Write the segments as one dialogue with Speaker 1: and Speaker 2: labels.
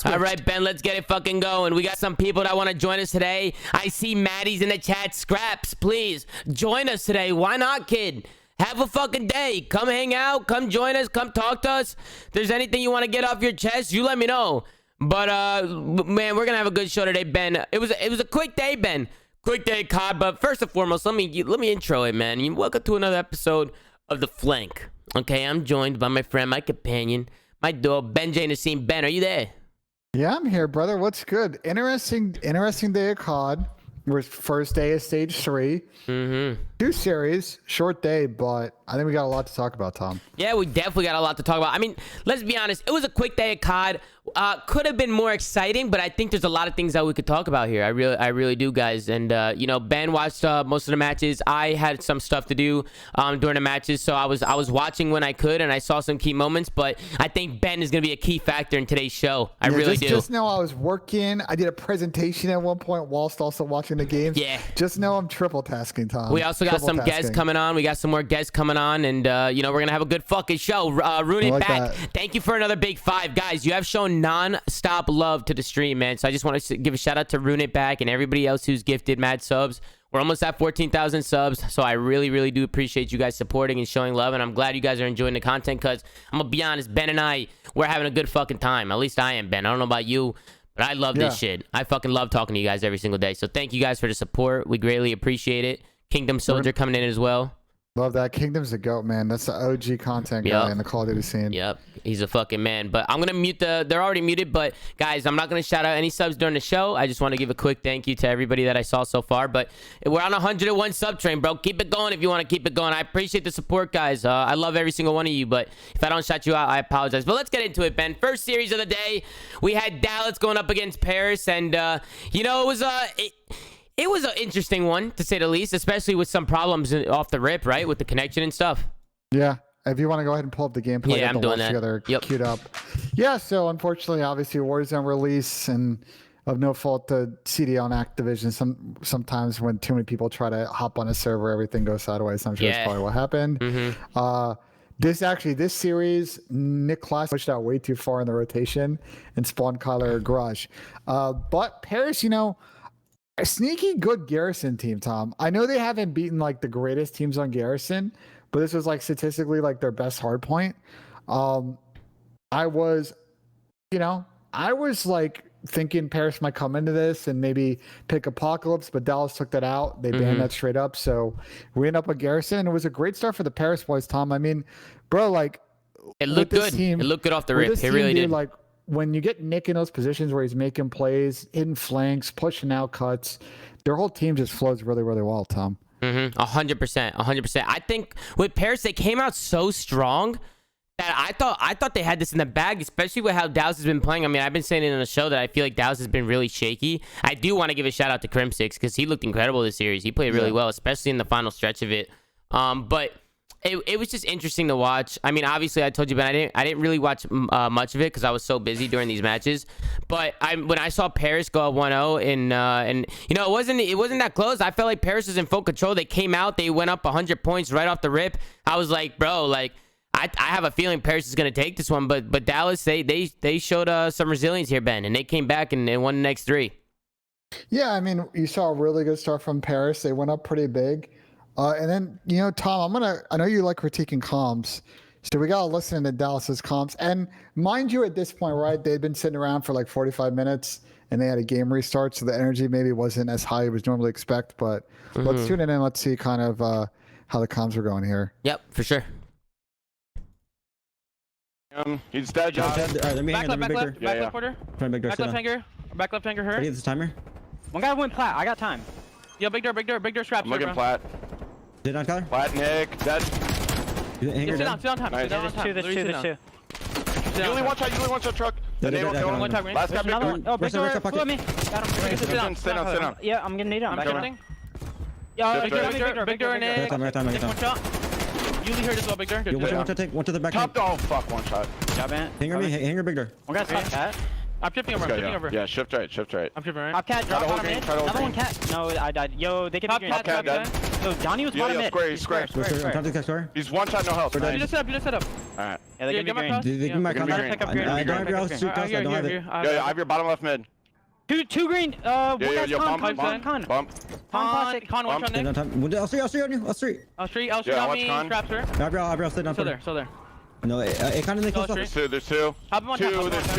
Speaker 1: All right, Ben, let's get it fucking going. We got some people that want to join us today. I see Maddie's in the chat. Scraps, please join us today. Why not, kid? Have a fucking day. Come hang out. Come join us. Come talk to us. If there's anything you want to get off your chest, you let me know. But man, we're gonna have a good show today, Ben. It was a quick day, Ben. Quick day, COD. But first and foremost, let me intro it, man. Welcome to another episode of The Flank. Okay, I'm joined by my friend, my companion, my dog, Ben J. Nissim. Ben, are you there?
Speaker 2: Yeah, I'm here, brother. What's good? Interesting day of COD. We're first day of stage 3. Two series, short day, but I think we got a lot to talk about, Tom.
Speaker 1: Yeah, we definitely got a lot to talk about. I mean, let's be honest. It was a quick day of COD. Could have been more exciting, but I think there's a lot of things that we could talk about here. I really do, guys. And you know, Ben watched most of the matches. I had some stuff to do during the matches, so I was watching when I could, and I saw some key moments. But I think Ben is gonna be a key factor in today's show. I really do.
Speaker 2: Just know I was working. I did a presentation at one point whilst also watching the games.
Speaker 1: Yeah.
Speaker 2: Just know I'm triple tasking, Tom.
Speaker 1: We also got some guests coming on. We got some more guests coming on, and you know, we're gonna have a good fucking show. Rune it back. Thank you for another big 5, guys. You have shown non-stop love to the stream, man. So I just want to give a shout out to Rune it back and everybody else who's gifted mad subs. We're almost at 14,000 subs, so I really do appreciate you guys supporting and showing love, and I'm glad you guys are enjoying the content, because I'm gonna be honest, Ben and we're having a good fucking time. At least I am, Ben. I don't know about you, but I love this shit. I fucking love talking to you guys every single day. So thank you guys for the support. We greatly appreciate it. Kingdom Soldier coming in as well.
Speaker 2: Love that. Kingdom's the GOAT, man. That's the OG content guy in the Call of Duty scene.
Speaker 1: Yep. He's a fucking man. But I'm going to mute they're already muted, but guys, I'm not going to shout out any subs during the show. I just want to give a quick thank you to everybody that I saw so far. But we're on 101 sub train, bro. Keep it going if you want to keep it going. I appreciate the support, guys. I love every single one of you, but if I don't shout you out, I apologize. But let's get into it, Ben. First series of the day, we had Dallas going up against Paris, and you know, it was an interesting one, to say the least, especially with some problems off the rip, right? With the connection and stuff.
Speaker 2: Yeah. If you want to go ahead and pull up the gameplay,
Speaker 1: I'm doing that.
Speaker 2: Together, queued up. Yeah, so unfortunately, obviously, Warzone release, and of no fault to CDL and Activision, sometimes when too many people try to hop on a server, everything goes sideways. I'm sure that's probably what happened. This series, Nick Class pushed out way too far in the rotation and spawned Kyler Garage. But Paris, you know, a sneaky good Garrison team, Tom. I know they haven't beaten like the greatest teams on Garrison, but this was like statistically like their best hard point. I was like thinking Paris might come into this and maybe pick Apocalypse, but Dallas took that out. They banned that straight up. So we end up with Garrison, and it was a great start for the Paris boys, Tom. I mean, bro, like
Speaker 1: it looked good. It looked good off the rip. It really did.
Speaker 2: Like, when you get Nick in those positions where he's making plays, hitting flanks, pushing out cuts, their whole team just flows really well, Tom.
Speaker 1: 100%. 100%. I think with Paris, they came out so strong that I thought they had this in the bag, especially with how Dallas has been playing. I mean, I've been saying it on the show that I feel like Dallas has been really shaky. I do want to give a shout out to Crim6 because he looked incredible this series. He played really well, especially in the final stretch of it. But it was just interesting to watch. I mean, obviously, I told you, but I didn't really watch much of it because I was so busy during these matches. But when I saw Paris go up 1-0 and you know, it wasn't that close. I felt like Paris was in full control. They came out, they went up 100 points right off the rip. I was like, bro, like I have a feeling Paris is gonna take this one. But Dallas, they showed some resilience here, Ben, and they came back and won the next 3.
Speaker 2: Yeah, I mean, you saw a really good start from Paris. They went up pretty big. And then, you know, Tom, I know you like critiquing comms, so we got to listen to Dallas's comms. And mind you, at this point, right, they'd been sitting around for like 45 minutes and they had a game restart, so the energy maybe wasn't as high as was normally expect. But let's tune in and let's see kind of how the comms are going here.
Speaker 1: Yep, for sure.
Speaker 3: He's dead, Josh.
Speaker 4: Back left quarter. Back left hanger hurt.
Speaker 5: Ready this timer?
Speaker 4: One guy went plat. I got time. Yo, big door straps.
Speaker 3: I'm looking plat.
Speaker 5: Did not color?
Speaker 3: Plat, Nick. Dead.
Speaker 4: Sit down time.
Speaker 3: Nice.
Speaker 4: There's two.
Speaker 3: You only one shot truck. Last guy, big door.
Speaker 4: Oh, big door, flew at me. Got him.
Speaker 3: Sit down.
Speaker 4: Yeah, I'm getting needed. I'm shifting.
Speaker 3: Yo,
Speaker 4: big door, Nick.
Speaker 5: Right
Speaker 4: One shot. Yuli hurt as well, big door.
Speaker 5: Yo, one to the back.
Speaker 3: Top, oh, fuck, one shot.
Speaker 4: Yeah, man.
Speaker 5: Hanger big door.
Speaker 4: One guy's top cat. I'm shifting over.
Speaker 3: Yeah, shift right.
Speaker 4: I'm shifting right. Top cat, drop bottom mid. Another one cat. No, I died. Yo, they can be
Speaker 3: top cat dead.
Speaker 4: Yo, Johnny was bottom mid.
Speaker 3: Square.
Speaker 5: Square.
Speaker 3: He's one shot, no health.
Speaker 4: You just set up.
Speaker 3: Alright.
Speaker 4: Yeah, they're gonna be green.
Speaker 5: They can
Speaker 3: They're gonna be
Speaker 5: come
Speaker 3: green.
Speaker 4: Pick up green.
Speaker 5: I don't have your house. I don't have it.
Speaker 3: Yo, I have your bottom left mid.
Speaker 4: Two green.
Speaker 3: Yo,
Speaker 4: Con.
Speaker 3: bump.
Speaker 4: Con classic.
Speaker 3: Con one shot Nick.
Speaker 5: I'll see on you. I'll see.
Speaker 4: I'll street
Speaker 3: Yeah,
Speaker 4: on
Speaker 3: watch
Speaker 4: me.
Speaker 3: Con.
Speaker 4: Traps her.
Speaker 5: I'll sit down.
Speaker 4: Still there.
Speaker 5: No, Akon in the close up.
Speaker 3: There's two. There's two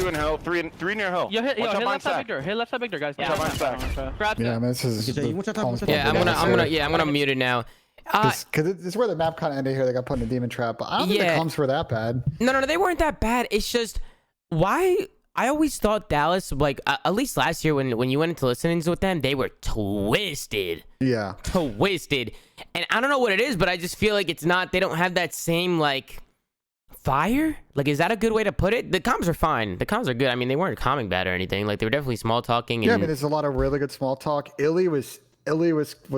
Speaker 3: in hill. Three near hill.
Speaker 4: Yo, hit
Speaker 3: Watch out
Speaker 4: left
Speaker 3: behind
Speaker 4: side
Speaker 3: stack.
Speaker 4: big door. Hit left side big door, guys.
Speaker 3: Watch out behind stack.
Speaker 4: Traps
Speaker 2: Yeah,
Speaker 4: it.
Speaker 2: I mean, this is.
Speaker 5: Okay, you want your top,
Speaker 1: Yeah, I'm gonna mute it now.
Speaker 2: Because this is where the map kind of ended here. They got put in a demon trap. But I don't think the comps were that bad.
Speaker 1: No, they weren't that bad. It's just why I always thought Dallas, like at least last year when you went into listenings with them, they were twisted.
Speaker 2: Yeah.
Speaker 1: Twisted. And I don't know what it is, but I just feel like it's not. They don't have that same like fire. Like, is that a good way to put it? The comms are fine. The comms are good. I mean, they weren't calming bad or anything. Like, they were definitely small talking. And...
Speaker 2: Yeah, I mean, there's a lot of really good small talk. Illy was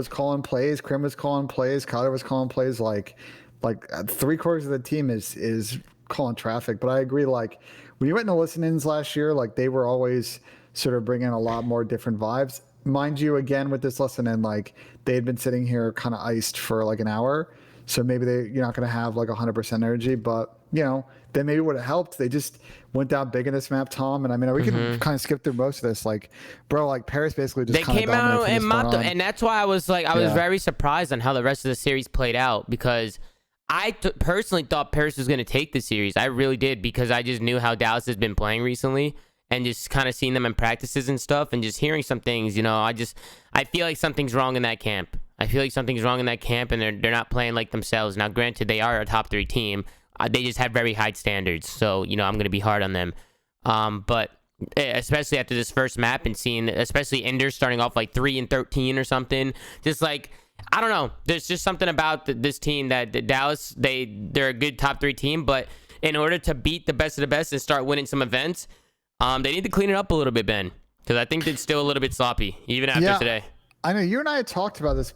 Speaker 2: calling plays. Krim was calling plays. Kyler was calling plays. Like 3/4 of the team is calling traffic. But I agree. Like when you went into listen-ins last year, like they were always sort of bringing a lot more different vibes. Mind you, again with this lesson in, like they had been sitting here kind of iced for like an hour, so maybe you're not going to have like 100% energy, but you know, then maybe it would have helped. They just went down big in this map, Tom. And I mean, we can kind of skip through most of this. Like, bro, like Paris basically just
Speaker 1: they came out and mopped them, and that's why I was like, I was very surprised on how the rest of the series played out, because I personally thought Paris was going to take the series. I really did, because I just knew how Dallas has been playing recently, and just kind of seeing them in practices and stuff, and just hearing some things. You know, I feel like something's wrong in that camp. I feel like something's wrong in that camp, and they're not playing like themselves. Now, granted, they are a top 3 team. They just have very high standards, so you know I'm gonna be hard on them. But especially after this first map and seeing, especially Ender starting off like 3-13 or something, just like I don't know. There's just something about this team that Dallas they're a good top 3 team, but in order to beat the best of the best and start winning some events, they need to clean it up a little bit, Ben, because I think they're still a little bit sloppy even after today.
Speaker 2: I know you and I had talked about this,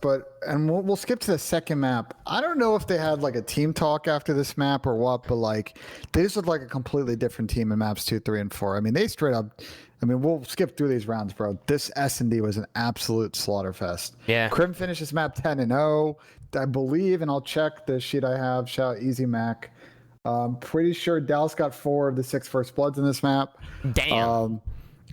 Speaker 2: and we'll skip to the second map. I don't know if they had like a team talk after this map or what, but like they just looked like a completely different team in maps 2, 3, and 4. I mean, they straight up. I mean, we'll skip through these rounds, bro. This S&D was an absolute slaughter fest.
Speaker 1: Yeah.
Speaker 2: Krim finished this map 10-0, I believe, and I'll check the sheet I have. Shout out Easy Mac. Pretty sure Dallas got 4 of the 6 first bloods in this map.
Speaker 1: Damn.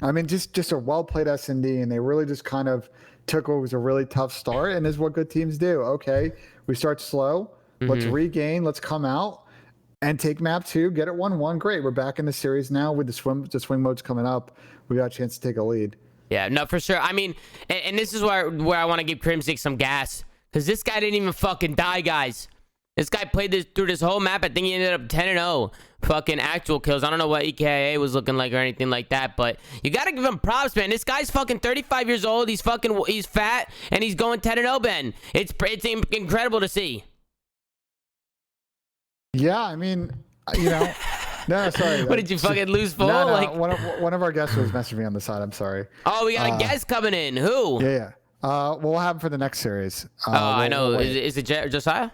Speaker 2: I mean, just a well played S&D, and they really just kind of took what was a really tough start, and is what good teams do. Okay, we start slow. Let's regain. Let's come out and take map 2. Get it 1-1. Great. We're back in the series now with the swing modes coming up. We got a chance to take a lead.
Speaker 1: Yeah, no, for sure. I mean, and this is where I want to give Crimsic some gas, because this guy didn't even fucking die, guys. This guy played through this whole map. I think he ended up 10-0 fucking actual kills. I don't know what EKIA was looking like or anything like that, but you got to give him props, man. This guy's fucking 35 years old. He's fat, and he's going 10-0, Ben. It's incredible to see.
Speaker 2: Yeah, I mean, you know. No, sorry.
Speaker 1: What, did you fucking lose full?
Speaker 2: No,
Speaker 1: like
Speaker 2: one of our guests was messaging me on the side. I'm sorry.
Speaker 1: Oh, we got a guest coming in. Who?
Speaker 2: Yeah. Well, we'll have him for the next series.
Speaker 1: I know. Is it Josiah?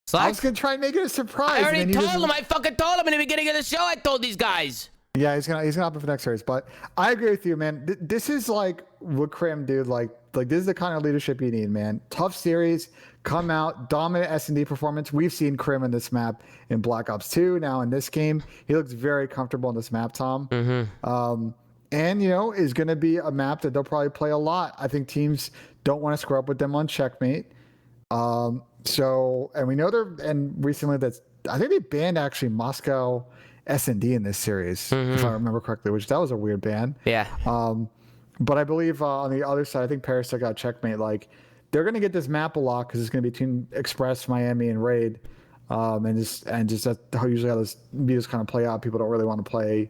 Speaker 1: Slack?
Speaker 2: I was gonna try and make it a surprise.
Speaker 1: I already told him. I fucking told him in the beginning of the show. I told these guys.
Speaker 2: Yeah, he's gonna hop in for the next series. But I agree with you, man. This is like what Krim, dude. Like this is the kind of leadership you need, man. Tough series, come out, dominant S&D performance. We've seen Krim in this map in Black Ops 2. Now in this game, he looks very comfortable in this map, Tom. And you know, is gonna be a map that they'll probably play a lot. I think teams don't want to screw up with them on checkmate. So, and we know recently I think they banned actually Moscow S&D in this series, if I remember correctly, that was a weird ban.
Speaker 1: Yeah.
Speaker 2: But I believe on the other side, I think Paris took out checkmate. Like they're going to get this map a lot because it's going to be between Express, Miami, and Raid. And just that's usually how those videos kind of play out. People don't really want to play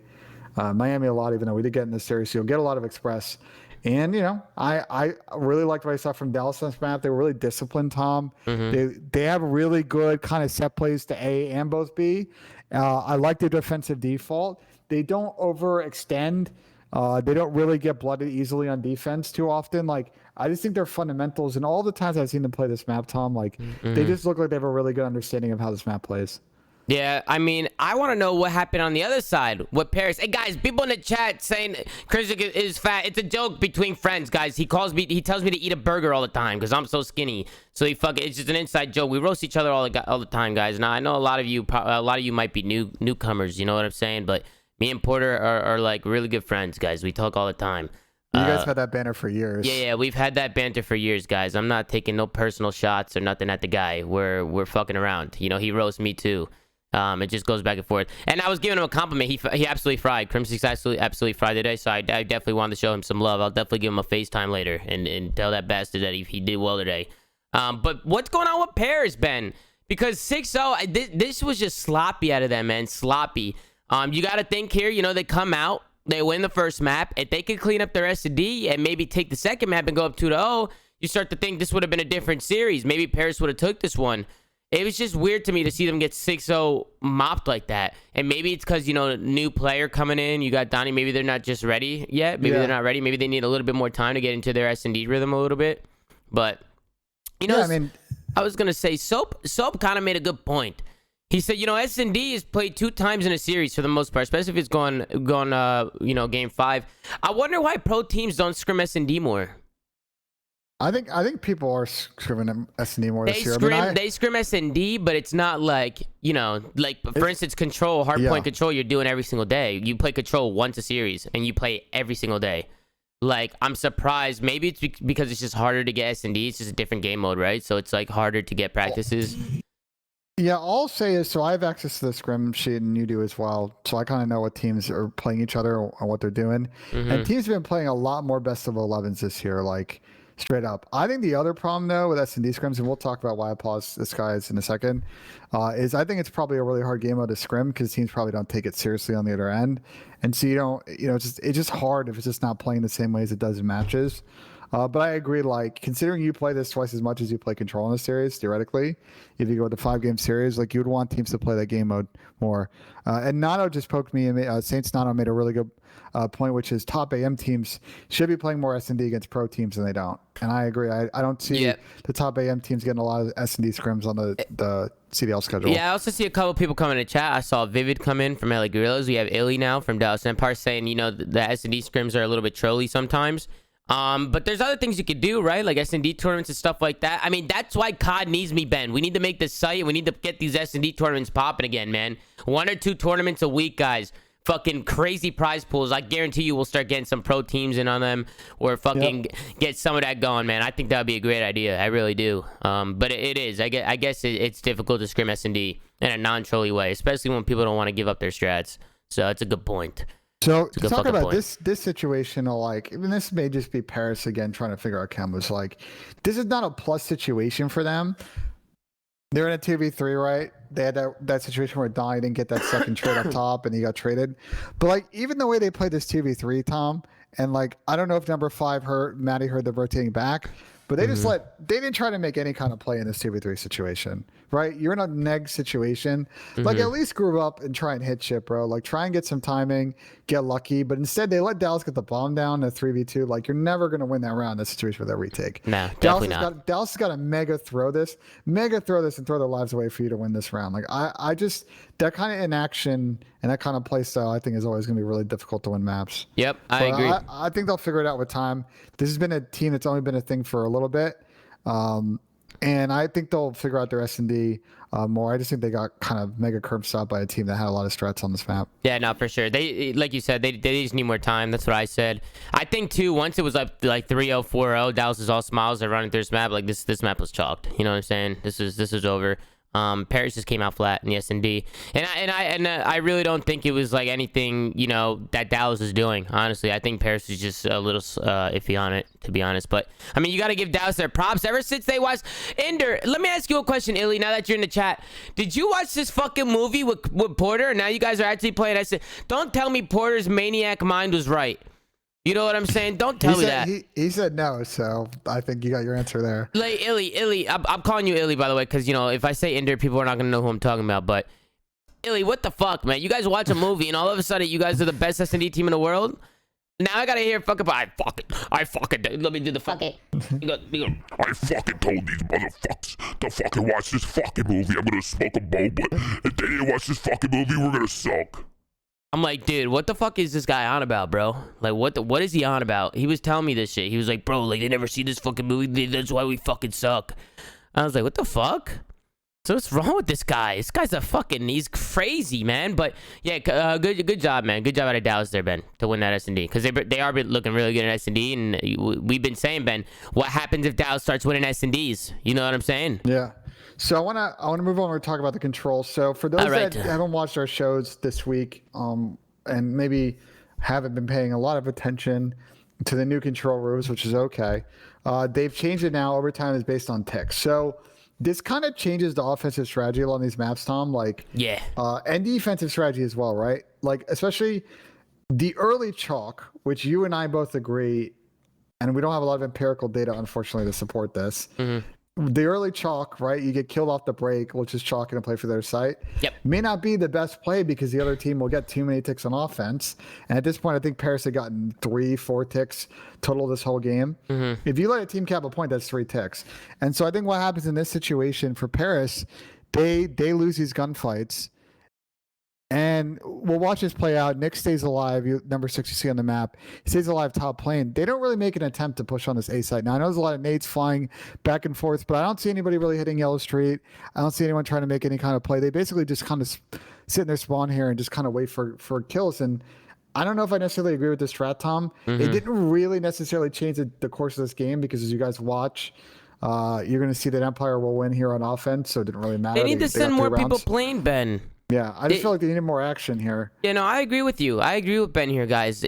Speaker 2: Miami a lot, even though we did get in this series. So you'll get a lot of Express. And, you know, I really liked what I saw from Dallas on this map. They were really disciplined, Tom. They have really good kind of set plays to A and both B. I like their defensive default. They don't overextend. They don't really get blooded easily on defense too often. Like, I just think their fundamentals, and all the times I've seen them play this map, Tom, like, they just look like they have a really good understanding of how this map plays.
Speaker 1: Yeah, I mean, I want to know what happened on the other side with Paris. Hey guys, people in the chat saying Chris is fat. It's a joke between friends, guys. He tells me to eat a burger all the time because I'm so skinny. So it's just an inside joke. We roast each other all the time, guys. Now I know a lot of you might be newcomers. You know what I'm saying? But me and Porter are like really good friends, guys. We talk all the time.
Speaker 2: You guys had that banter for years.
Speaker 1: Yeah, we've had that banter for years, guys. I'm not taking no personal shots or nothing at the guy. We're fucking around. You know, he roasts me too. It just goes back and forth. And I was giving him a compliment. He absolutely fried. Crimson's absolutely fried today. So I definitely wanted to show him some love. I'll definitely give him a FaceTime later and tell that bastard that he did well today. But what's going on with Paris, Ben? Because 6-0, this was just sloppy out of them, man. Sloppy. You got to think here. You know, they come out. They win the first map. If they could clean up their S&D and maybe take the second map and go up 2-0, you start to think this would have been a different series. Maybe Paris would have took this one. It was just weird to me to see them get 6-0 mopped like that. And maybe it's because, you know, new player coming in. You got Donnie. Maybe they're not just ready yet. Maybe they're not ready. Maybe they need a little bit more time to get into their S&D rhythm a little bit. But, you know, I was going to say, Soap kind of made a good point. He said, you know, S&D is played 2 times in a series for the most part, especially if it's gone, you know, game 5. I wonder why pro teams don't scrim S&D more.
Speaker 2: I think people are scrimming S&D more this year.
Speaker 1: They scrim S&D, but it's not like, you know, like for instance, Control, hardpoint Control, you're doing every single day. You play Control once a series, and you play every single day. Like, I'm surprised. Maybe it's because it's just harder to get S&D. It's just a different game mode, right? So it's like harder to get practices.
Speaker 2: Yeah, all I'll say is, so I have access to the scrim sheet and you do as well. So I kind of know what teams are playing each other and what they're doing. And teams have been playing a lot more best of 11s this year, like straight up. I think the other problem though with S&D scrims, and we'll talk about why I pause this guys in a second, is I think it's probably a really hard game mode to scrim because teams probably don't take it seriously on the other end. And so you don't, you know, it's just hard if it's just not playing the same way as it does in matches. But I agree, like, considering you play this twice as much as you play Control in a series, theoretically, if you go with the 5-game series, like, you would want teams to play that game mode more. And Nato just poked me, and Saints Nato made a really good point, which is top AM teams should be playing more S&D against pro teams, and they don't. And I agree. I don't see the top AM teams getting a lot of S&D scrims on the CDL schedule.
Speaker 1: Yeah, I also see a couple people coming in the chat. I saw Vivid come in from LA Gorillas. We have Illy now from Dallas Empire saying, you know, the S&D scrims are a little bit trolly sometimes. But there's other things you could do, right? Like S&D tournaments and stuff like that. I mean, that's why COD needs me, Ben. We need to make this site, and we need to get these S&D tournaments popping again, man. 1 or 2 tournaments a week, guys. Fucking crazy prize pools. I guarantee you we'll start getting some pro teams in on them, or fucking get some of that going, man. I think that would be a great idea. I really do. But it is. I guess it's difficult to scrim S&D in a non-trolly way, especially when people don't want to give up their strats. So it's a good point.
Speaker 2: So to talk about this situation, like, I mean, this may just be Paris again trying to figure out combos. Like, this is not a plus situation for them. They're in a 2v3, right? They had that situation where Donnie didn't get that second trade up top and he got traded. But like, even the way they played this 2v3, Tom, and like, I don't know if number 5 Maddie heard the rotating back, but they just they didn't try to make any kind of play in this 2v3 situation, right? You're in a neg situation. Like, at least groove up and try and hit shit, bro. Like, try and get some timing, get lucky. But instead, they let Dallas get the bomb down in a 3v2. Like, you're never going to win that round in that situation with every retake.
Speaker 1: No, definitely not.
Speaker 2: Dallas has got to mega throw this and throw their lives away for you to win this round. Like, I just, that kind of inaction and that kind of play style, I think, is always going to be really difficult to win maps.
Speaker 1: Yep, I agree.
Speaker 2: I think they'll figure it out with time. This has been a team that's only been a thing for a little bit. And I think they'll figure out their S&D more. I just think they got kind of mega curb stopped by a team that had a lot of strats on this map.
Speaker 1: Yeah, no, for sure. They, like you said, they just need more time. That's what I said. I think too, once it was up like 3-0, 4-0, Dallas is all smiles. They're running through this map. Like this map was chalked. You know what I'm saying? This is over. Paris just came out flat in the S&D, and I really don't think it was like anything, you know, that Dallas is doing. Honestly, I think Paris is just a little iffy on it, to be honest. But I mean, you got to give Dallas their props. Ever since they watched Ender, let me ask you a question, Illy. Now that you're in the chat, did you watch this fucking movie with Porter? Now you guys are actually playing. I said, don't tell me Porter's maniac mind was right. You know what I'm saying? Don't tell me that.
Speaker 2: He said no, so I think you got your answer there.
Speaker 1: Like, Illy, I'm calling you Illy, by the way, because, you know, if I say Ender, people are not going to know who I'm talking about. But, Illy, what the fuck, man? You guys watch a movie, and all of a sudden, you guys are the best S&D team in the world? Now I gotta hear fucking. I fucking. Let me do the fucking.
Speaker 6: I fucking told these motherfuckers to fucking watch this fucking movie. I'm gonna smoke a bowl, but if they didn't watch this fucking movie, we're gonna suck.
Speaker 1: I'm like, dude, what the fuck is this guy on about, bro? Like, what is he on about? He was telling me this shit. He was like, bro, like, they never see this fucking movie. That's why we fucking suck. I was like, what the fuck? So what's wrong with this guy? This guy's he's crazy, man. But yeah, good job, man. Good job out of Dallas there, Ben, to win that S&D. Because they are looking really good at S&D. And we've been saying, Ben, what happens if Dallas starts winning S&Ds? You know what I'm saying?
Speaker 2: Yeah. So I wanna move on and talk about the controls. So for those that haven't watched our shows this week, and maybe haven't been paying a lot of attention to the new control rules, which is okay, they've changed it now. Overtime is based on ticks. So this kind of changes the offensive strategy along these maps, Tom. Like,
Speaker 1: yeah,
Speaker 2: and defensive strategy as well, right? Like, especially the early chalk, which you and I both agree, and we don't have a lot of empirical data, unfortunately, to support this. Mm-hmm. The early chalk, right? You get killed off the break, which is chalk and a play for their site.
Speaker 1: Yep.
Speaker 2: May not be the best play because the other team will get too many ticks on offense. And at this point, I think Paris had gotten 3-4 ticks total this whole game. Mm-hmm. If you let a team cap a point, that's 3 ticks. And so I think what happens in this situation for Paris, they lose these gunfights. And we'll watch this play out. Nick stays alive. Number 6 you see on the map. He stays alive top plane. They don't really make an attempt to push on this A site. Now, I know there's a lot of nades flying back and forth, but I don't see anybody really hitting Yellow Street. I don't see anyone trying to make any kind of play. They basically just kind of sit in their spawn here and just kind of wait for kills. And I don't know if I necessarily agree with this strat, Tom. Mm-hmm. It didn't really necessarily change the course of this game because as you guys watch, you're going to see that Empire will win here on offense, so it didn't really matter.
Speaker 1: They need to send more people playing, Ben.
Speaker 2: Yeah, I just feel like they needed more action here.
Speaker 1: Yeah, no, I agree with you. I agree with Ben here, guys.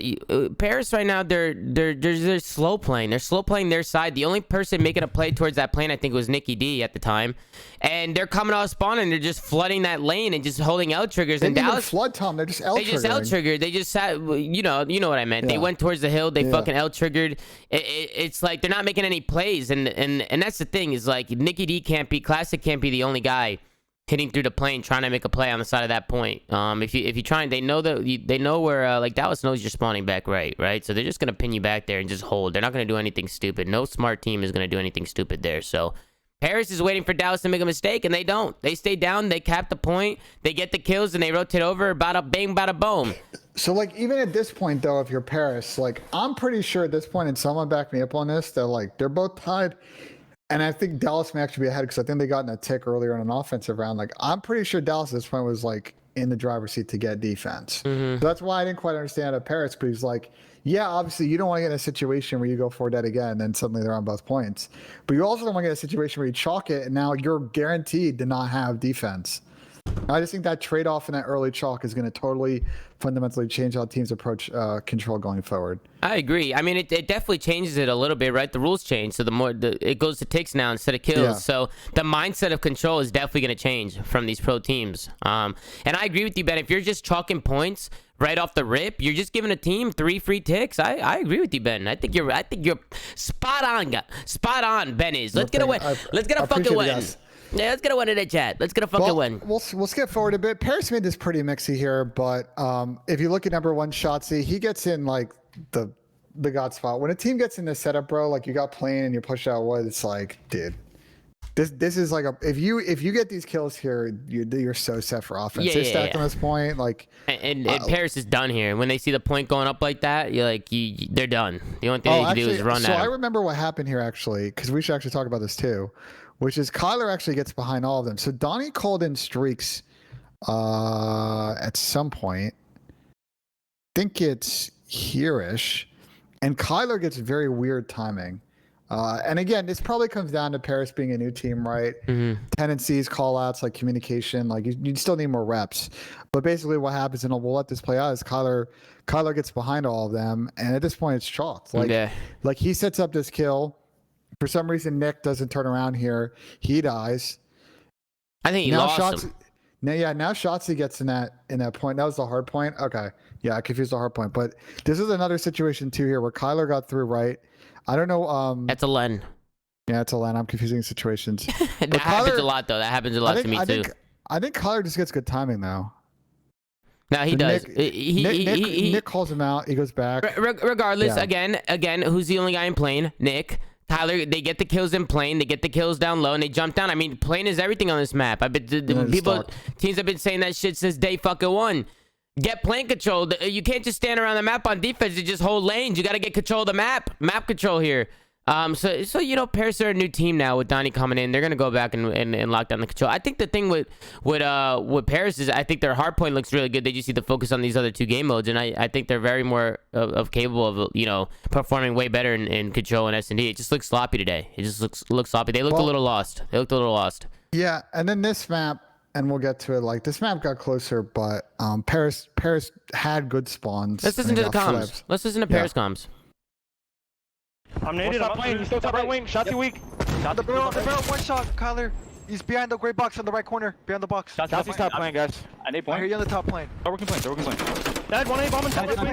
Speaker 1: Paris right now, they're slow playing. They're slow playing their side. The only person making a play towards that plane, I think, was Nicky D at the time. And they're coming off spawn and they're just flooding that lane and just holding L triggers.
Speaker 2: They
Speaker 1: and
Speaker 2: didn't
Speaker 1: Dallas
Speaker 2: even flood, Tom. They're just L triggering.
Speaker 1: They just L triggered. They just sat. You know what I meant. Yeah. They went towards the hill. They fucking L triggered. It's like they're not making any plays. And that's the thing is like Nicky D can't be Classic can't be the only guy hitting through the plane trying to make a play on the side of that point. If you try and they know where like Dallas knows you're spawning back right, so they're just gonna pin you back there and just hold. They're not gonna do anything stupid. No smart team is gonna do anything stupid there. So Paris is waiting for Dallas to make a mistake, and they don't. They stay down, they cap the point, they get the kills, and they rotate over. Bada bing, bada boom.
Speaker 2: So like even at this point though, if you're Paris, like I'm pretty sure at this point, and someone back me up on this, that like they're both tied. And I think Dallas may actually be ahead because I think they got in a tick earlier in an offensive round. Like, I'm pretty sure Dallas at this point was like in the driver's seat to get defense. Mm-hmm. So that's why I didn't quite understand at Paris. But he's like, yeah, obviously you don't want to get in a situation where you go for dead again and then suddenly they're on both points. But you also don't want to get in a situation where you chalk it and now you're guaranteed to not have defense. I just think that trade-off in that early chalk is going to totally fundamentally change how teams approach control going forward.
Speaker 1: I agree. I mean, it definitely changes it a little bit, right? The rules change, so it goes to ticks now instead of kills. Yeah. So the mindset of control is definitely going to change from these pro teams. And I agree with you, Ben. If you're just chalking points right off the rip, you're just giving a team 3 free ticks. I agree with you, Ben. I think you're spot on. Ben is. Let's get a win. Let's get a fucking win. Yeah, let's get a win in the chat. Let's get a fucking win.
Speaker 2: We'll skip forward a bit. Paris made this pretty mixy here, but if you look at number 1, Shotzi, he gets in like the god spot. When a team gets in this setup, bro, like you got plane and you push out wood, it's like, dude, this is like if you get these kills here, you're so set for offense. They're stacked on this point, like,
Speaker 1: and Paris is done here. When they see the point going up like that, you're like, they're done. The only thing they can do is run.
Speaker 2: So I remember what happened here actually, because we should actually talk about this too. Which is Kyler actually gets behind all of them. So Donnie called in streaks at some point. I think it's here-ish. And Kyler gets very weird timing. And again, this probably comes down to Paris being a new team, right? Mm-hmm. Tendencies, call-outs, like communication. Like you still need more reps. But basically what happens, and we'll let this play out, is Kyler gets behind all of them. And at this point, it's chalked. Like he sets up this kill. For some reason, Nick doesn't turn around here. He dies.
Speaker 1: I think he lost him.
Speaker 2: Now Shotzi gets in that point. That was the hard point. Okay. Yeah, I confused the hard point. But this is another situation, too, here where Kyler got through, right? I don't know.
Speaker 1: That's a Len.
Speaker 2: Yeah, it's a Len. I'm confusing situations.
Speaker 1: Happens a lot, though. That happens a lot to me, too.
Speaker 2: I think Kyler just gets good timing, though.
Speaker 1: No, he
Speaker 2: So
Speaker 1: does.
Speaker 2: Nick calls him out. He goes back.
Speaker 1: Regardless,
Speaker 2: Yeah.
Speaker 1: again, who's the only guy in plane? Nick. Tyler, they get the kills in plane, they get the kills down low, and they jump down. I mean, plane is everything on this map. I bet teams have been saying that shit since day fucking one. Get plane control. You can't just stand around the map on defense and just hold lanes. You got to get control of the map. Map control here. So you know, Paris are a new team now with Donnie coming in. They're gonna go back and lock down the control. I think the thing with Paris is I think their hard point looks really good. They just need to focus on these other two game modes, and I think they're very more of capable of, you know, performing way better in control and S&D. It just looks sloppy today. It just looks sloppy. They looked a little lost.
Speaker 2: Yeah, and then this map, and we'll get to it. Like this map got closer, but Paris had good spawns.
Speaker 1: Let's listen to the comms.
Speaker 2: Flips.
Speaker 1: Let's listen to Paris comms.
Speaker 4: I'm naded.
Speaker 3: Stop playing. Still top right wing. Shot too weak.
Speaker 7: The barrel, one shot, Kyler. He's behind the gray box in the right corner. Behind the box.
Speaker 3: Shotsy's top playing, guys.
Speaker 7: I hear you on the top plane.
Speaker 3: They're working plane.
Speaker 4: Dead, 1A bomb.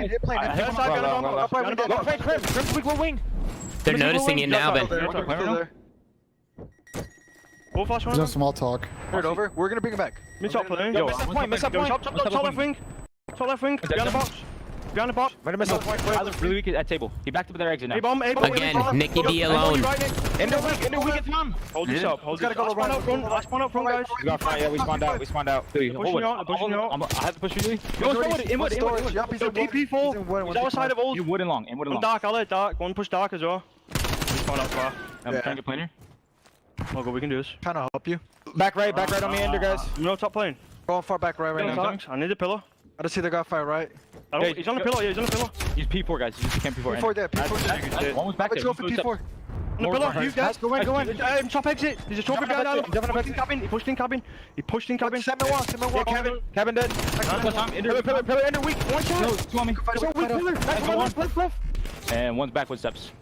Speaker 7: Hit plane.
Speaker 3: Left plane, Crim. Crim's weak, we're wing.
Speaker 1: They're noticing it now, Ben.
Speaker 4: Full flash
Speaker 2: There's no
Speaker 4: one.
Speaker 2: small talk.
Speaker 7: Turn over. We're gonna bring him back.
Speaker 4: Mid top plane.
Speaker 3: Yo, miss that point.
Speaker 4: Top left wing. Top left wing. Behind the box. Behind the box.
Speaker 3: Might have missed that point.
Speaker 8: Tyler really weak at table. He backed up their exit now.
Speaker 4: A bomb. A bomb.
Speaker 1: Again, Nicky D alone.
Speaker 3: In the weak, it's mom.
Speaker 4: Hold this up. Hold this up. Spawn out front. Spawn out front, guys.
Speaker 3: We got front, yeah, we spawned out.
Speaker 4: Pushing you out. Pushing you out.
Speaker 8: I have to push you.
Speaker 4: Go forward. Inward.
Speaker 7: Yep, he's
Speaker 4: Go
Speaker 7: in wood.
Speaker 4: DP4. He's outside of ult.
Speaker 8: You wood and long. And wood and
Speaker 4: One
Speaker 8: long.
Speaker 4: dark. I'll let dark. One push dark as well. Spawn out far.
Speaker 8: I'm trying to get planer.
Speaker 4: Oh god, we can do this.
Speaker 7: Trying to help you.
Speaker 3: Back right on me, ender, guys.
Speaker 4: No top plane.
Speaker 7: Going far back right now.
Speaker 4: I need a pillar.
Speaker 7: I just see the guy fire right.
Speaker 4: He's on the pillar. Yeah, he's on the pillar.
Speaker 8: Use P4, guys. Use can't P4.
Speaker 7: P4 there. P4 there.
Speaker 8: One was back
Speaker 7: Let's
Speaker 8: there.
Speaker 7: go for P4.
Speaker 4: On the pillar. You guys. Go in. Top exit. There's a trophy guy down. He pushed in cabin. He pushed in cabin.
Speaker 7: Send me one.
Speaker 3: Cabin dead. Pillar, ender weak. One shot.
Speaker 8: No, two on me.
Speaker 3: So weak, pillar. Left.
Speaker 8: And one's back footsteps.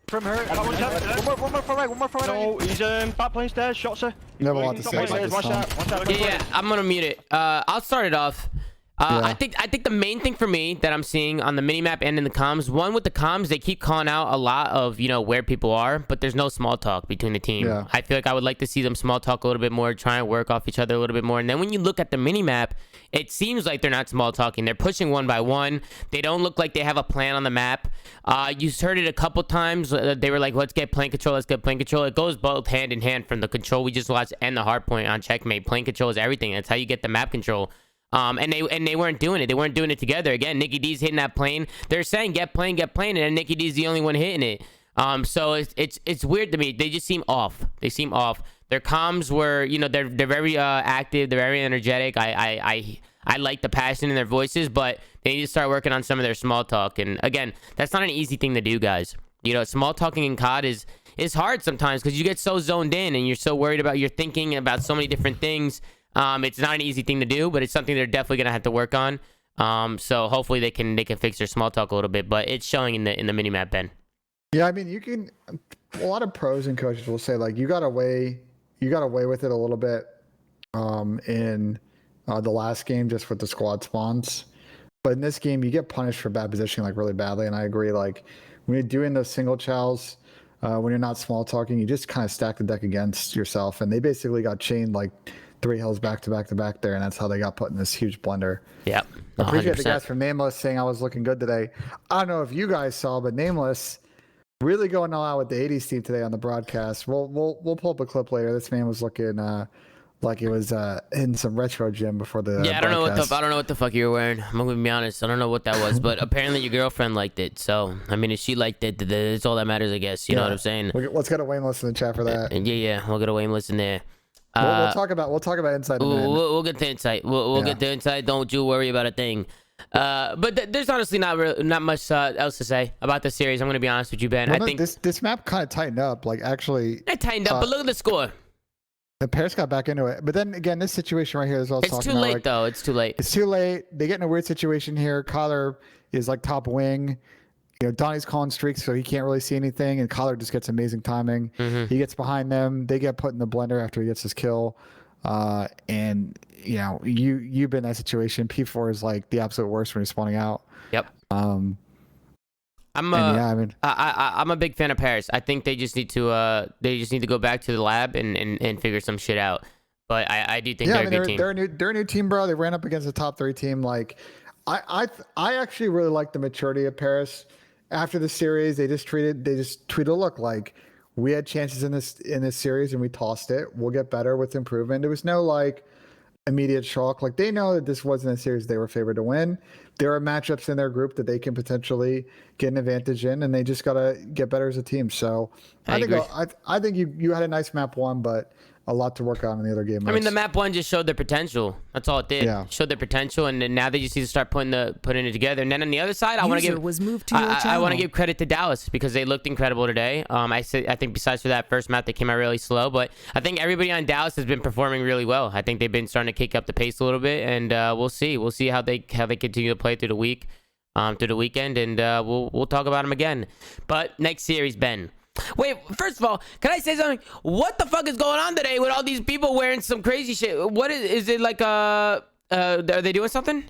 Speaker 7: From her. One more for right.
Speaker 4: No, he's back plane stairs. Shot, sir.
Speaker 2: You have a lot to say about this,
Speaker 3: One
Speaker 2: Tom.
Speaker 3: shot.
Speaker 1: Yeah, I'm gonna mute it. I'll start it off. I think the main thing for me that I'm seeing on the minimap and in the comms, one with the comms, they keep calling out a lot of, you know, where people are, but there's no small talk between the team.
Speaker 2: Yeah.
Speaker 1: I feel like I would like to see them small talk a little bit more, try and work off each other a little bit more. And then when you look at the minimap, it seems like they're not small talking. They're pushing one by one. They don't look like they have a plan on the map. You heard it a couple times. They were like, let's get plane control. It goes both hand in hand from the control we just watched and the hard point on checkmate. Plane control is everything. That's how you get the map control. And they weren't doing it. They weren't doing it together. Again, Nicky D's hitting that plane. They're saying get plane, and then Nicky D's the only one hitting it. So it's weird to me. They just seem off. Their comms were, you know, they're very active. They're very energetic. I like the passion in their voices, but they need to start working on some of their small talk. And again, that's not an easy thing to do, guys. You know, small talking in COD is hard sometimes because you get so zoned in and you're so worried about, you're thinking about so many different things. It's not an easy thing to do, but it's something they're definitely gonna have to work on. So hopefully they can fix their small talk a little bit, but it's showing in the minimap, Ben.
Speaker 2: Yeah, I mean, you can. A lot of pros and coaches will say like you got away with it a little bit in the last game just with the squad spawns, but in this game you get punished for bad positioning like really badly. And I agree, like when you're doing those single chows, when you're not small talking, you just kind of stack the deck against yourself. And they basically got chained like 3 hills back to back there, and that's how they got put in this huge blender.
Speaker 1: Yep.
Speaker 2: I appreciate the guys from Nameless saying I was looking good today. I don't know if you guys saw, but Nameless really going all out with the 80s team today on the broadcast. We'll pull up a clip later. This man was looking like he was in some retro gym before the
Speaker 1: I don't know what the fuck you were wearing. I'm gonna be honest. I don't know what that was, but apparently your girlfriend liked it. So I mean, if she liked it, it's all that matters, I guess. You know what I'm saying?
Speaker 2: Let's get a Wameless in the chat for that.
Speaker 1: Yeah. We'll get a Wameless in there.
Speaker 2: We'll talk about insight.
Speaker 1: We'll get the insight. We'll get the insight. Don't you worry about a thing. But there's honestly not much else to say about this series. I'm gonna be honest with you, Ben.
Speaker 2: Well,
Speaker 1: I think
Speaker 2: this map kind of tightened up. Like actually,
Speaker 1: it tightened up. But look at the score.
Speaker 2: The Paris got back into it. But then again, this situation right here is also
Speaker 1: it's too late though. It's too late.
Speaker 2: It's too late. They get in a weird situation here. Kyler is like top wing. You know, Donnie's calling streaks, so he can't really see anything, and Kyler just gets amazing timing. He gets behind them. They get put in the blender after he gets his kill. And you know, you've been in that situation. P4 is like the absolute worst when he's spawning out.
Speaker 1: Yep.
Speaker 2: I'm
Speaker 1: a big fan of Paris. I think they just need to go back to the lab and figure some shit out. But I do think
Speaker 2: Yeah,
Speaker 1: they're a good team.
Speaker 2: they're a new team, bro. They ran up against a top 3 team. Like, I actually really like the maturity of Paris. After the series, they just tweeted, look, like, we had chances in this series and we tossed it. We'll get better with improvement. There was no like immediate shock. Like, they know that this wasn't a series they were favored to win. There are matchups in their group that they can potentially get an advantage in, and they just gotta get better as a team. So I think you had a nice map 1, but a lot to work on in the other game modes.
Speaker 1: I mean, the map 1 just showed their potential. That's all it did.
Speaker 2: Yeah.
Speaker 1: Showed their potential, and then now they just need to start putting it together. And then on the other side, I want to give credit to Dallas because they looked incredible today. I think besides for that first map, they came out really slow, but I think everybody on Dallas has been performing really well. I think they've been starting to kick up the pace a little bit, and we'll see how they continue to play through the week, through the weekend, and we'll talk about them again. But next series, Ben. Wait, first of all, can I say something? What the fuck is going on today with all these people wearing some crazy shit? What is it like? Are they doing something?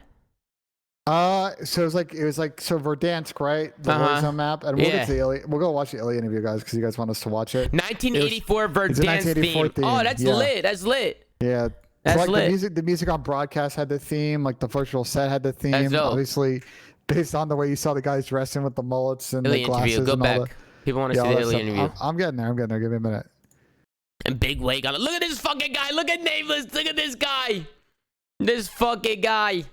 Speaker 2: So it was like Verdansk, right? The Warzone map, and we'll go watch the Illy interview, guys, because you guys want us to watch it.
Speaker 1: 1984 Verdansk theme. Oh, that's lit. That's lit.
Speaker 2: Yeah,
Speaker 1: that's
Speaker 2: so, like,
Speaker 1: lit.
Speaker 2: The music on broadcast had the theme, like the virtual set had the theme.
Speaker 1: That's dope.
Speaker 2: Obviously, based on the way you saw the guys dressing with the mullets and
Speaker 1: Illy
Speaker 2: the glasses
Speaker 1: interview. Go
Speaker 2: and
Speaker 1: back.
Speaker 2: all the.
Speaker 1: People want to see the Illy interview.
Speaker 2: I'm getting there. Give me a minute.
Speaker 1: And Big Wake on it. Look at this fucking guy. Look at Nameless. Look at this guy. This fucking guy.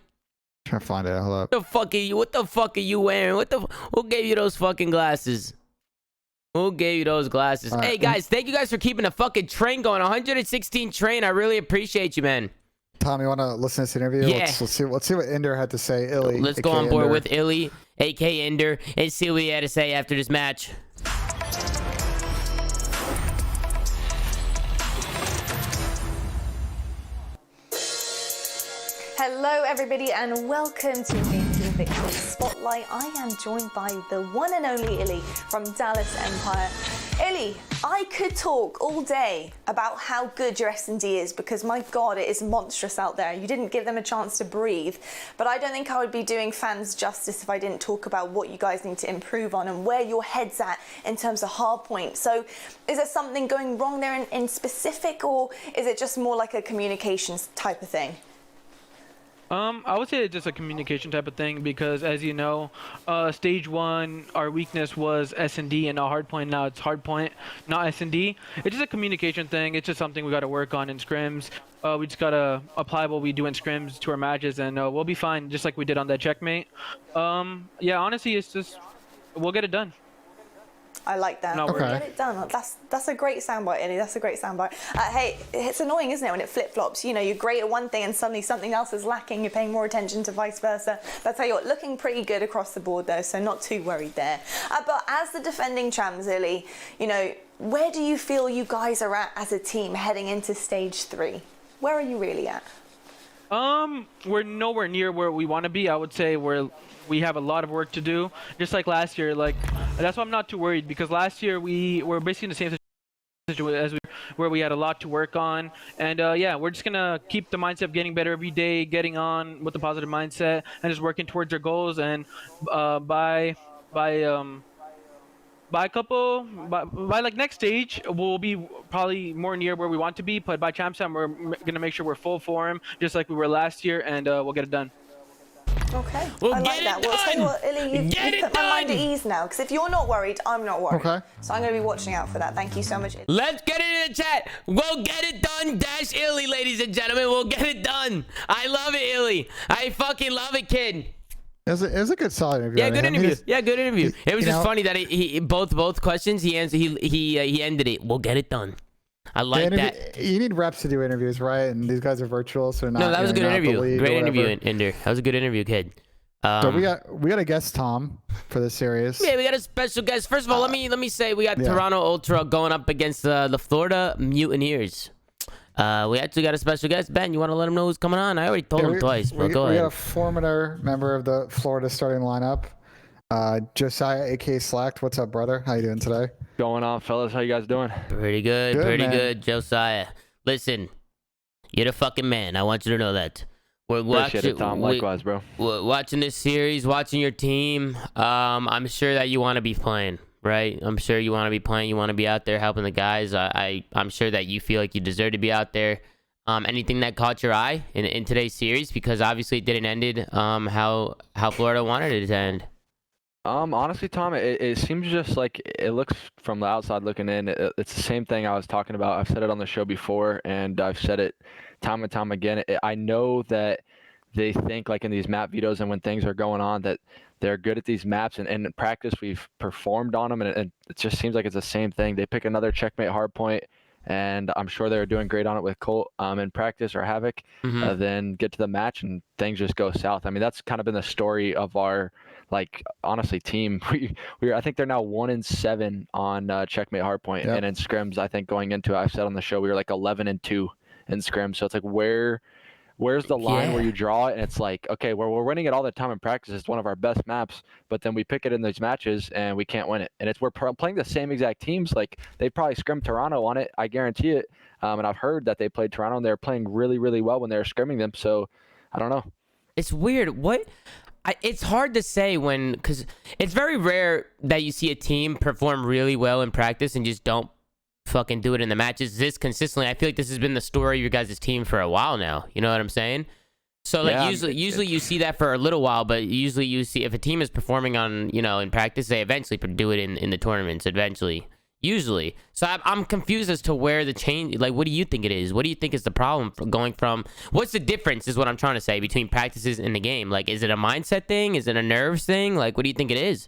Speaker 2: Trying to find it. Hold up.
Speaker 1: What the fuck are you wearing? Who gave you those fucking glasses? Who gave you those glasses? Hey guys, thank you guys for keeping the fucking train going. 116 train. I really appreciate you, man.
Speaker 2: Tom, you want to listen to this interview?
Speaker 1: Yeah.
Speaker 2: Let's see what Ender had to say. Illy.
Speaker 1: Let's go on board with Illy, aka Ender, and see what he had to say after this match.
Speaker 9: Hello everybody and welcome to Game 2 Victory Spotlight. I am joined by the one and only Illy from Dallas Empire. Illy, I could talk all day about how good your S&D is because my god, it is monstrous out there. You didn't give them a chance to breathe, but I don't think I would be doing fans justice if I didn't talk about what you guys need to improve on and where your head's at in terms of hard point. So is there something going wrong there in specific, or is it just more like a communications type of thing?
Speaker 10: I would say it's just a communication type of thing because, as you know, stage 1, our weakness was S&D and not hard point. Now it's hard point, not S&D. It's just a communication thing. It's just something we got to work on in scrims. We just got to apply what we do in scrims to our matches, and we'll be fine, just like we did on that checkmate. Yeah, honestly, it's just we'll get it done.
Speaker 9: I like that.
Speaker 10: No,
Speaker 9: We'll get it done. That's a great soundbite, Illy. That's a great soundbite. Hey, it's annoying, isn't it, when it flip-flops? You know, you're great at one thing and suddenly something else is lacking. You're paying more attention to vice versa. But I tell you what, looking pretty good across the board, though, so not too worried there. But as the defending champs, Illy, you know, where do you feel you guys are at as a team heading into stage 3? Where are you really at?
Speaker 10: We're nowhere near where we want to be. I would say we have a lot of work to do, just like last year. Like, that's why I'm not too worried, because last year we were basically in the same situation as where we had a lot to work on. And yeah, we're just gonna keep the mindset of getting better every day, getting on with the positive mindset, and just working towards our goals. And by like next stage, we'll be probably more near where we want to be. But by champ time, we're gonna make sure we're full form, just like we were last year, and we'll get it done.
Speaker 9: Okay,
Speaker 1: We'll
Speaker 9: I like
Speaker 1: get
Speaker 9: that.
Speaker 1: it
Speaker 9: Well, I'll tell you what, Illy, you've put my mind at
Speaker 1: done.
Speaker 9: ease now, because if you're not worried, I'm not worried.
Speaker 2: Okay.
Speaker 9: So I'm going to be watching out for that. Thank you so much, Illy.
Speaker 1: Let's get it in the chat. We'll get it done, dash Illy, ladies and gentlemen. We'll get it done. I love it, Illy. I fucking love it, kid.
Speaker 2: It was a good solid interview.
Speaker 1: Yeah, good interview. Good interview. It was just funny that he both questions he ended it. We'll get it done. I like that.
Speaker 2: You need reps to do interviews, right? And these guys are virtual, so
Speaker 1: No, that was a good interview. Great interview, Ender. That was a good interview, kid.
Speaker 2: So we got a guest, Tom, for this series.
Speaker 1: Yeah, we got a special guest. First of all, let me say we got Toronto Ultra going up against the Florida Mutineers. We actually got a special guest. Ben, you want to let him know who's coming on? I already told him twice, but go ahead.
Speaker 2: We got a former member of the Florida starting lineup, Josiah, aka Slacked. What's up, brother? How you doing today?
Speaker 4: Going on, fellas. How you guys doing?
Speaker 1: Pretty good, good, Josiah. Listen, you're the fucking man. I want you to know that. We're
Speaker 4: Appreciate it, Tom. Likewise, bro.
Speaker 1: We're watching this series, watching your team. I'm sure that you want to be playing, right? I'm sure you want to be playing. You want to be out there helping the guys. I'm sure that you feel like you deserve to be out there. Anything that caught your eye in today's series? Because obviously it didn't end how Florida wanted it to end.
Speaker 4: Honestly, Tom, it seems just like it looks from the outside looking in. It's the same thing I was talking about. I've said it on the show before, and I've said it time and time again. I know that they think like in these map vetoes and when things are going on that they're good at these maps, and in practice we've performed on them, and it just seems like it's the same thing. They pick another checkmate hardpoint, and I'm sure they're doing great on it with Colt in practice or Havoc, then get to the match and things just go south. I mean, that's kind of been the story of our, like, honestly, team. I think they're now 1-7 on checkmate hardpoint, and in scrims, I think going into it, I've said on the show, we were like 11-2 in scrims. So it's like, where's the line where you draw it? And it's like, okay, we're winning it all the time in practice. It's one of our best maps, but then we pick it in these matches and we can't win it. And we're playing the same exact teams. Like, they probably scrimmed Toronto on it. I guarantee it. And I've heard that they played Toronto and they're playing really, really well when they're scrimming them. So I don't know.
Speaker 1: It's weird. It's hard to say because it's very rare that you see a team perform really well in practice and just don't fucking do it in the matches this consistently. I feel like this has been the story of your guys' team for a while now. You know what I'm saying? So like usually you see that for a little while, but usually you see if a team is performing on, in practice, they eventually do it in the tournaments eventually. Usually. So I'm confused as to where the change, like, what do you think it is? What do you think is the problem for going from, what's the difference is what I'm trying to say between practices and the game? Like, is it a mindset thing? Is it a nerves thing? Like, what do you think it is?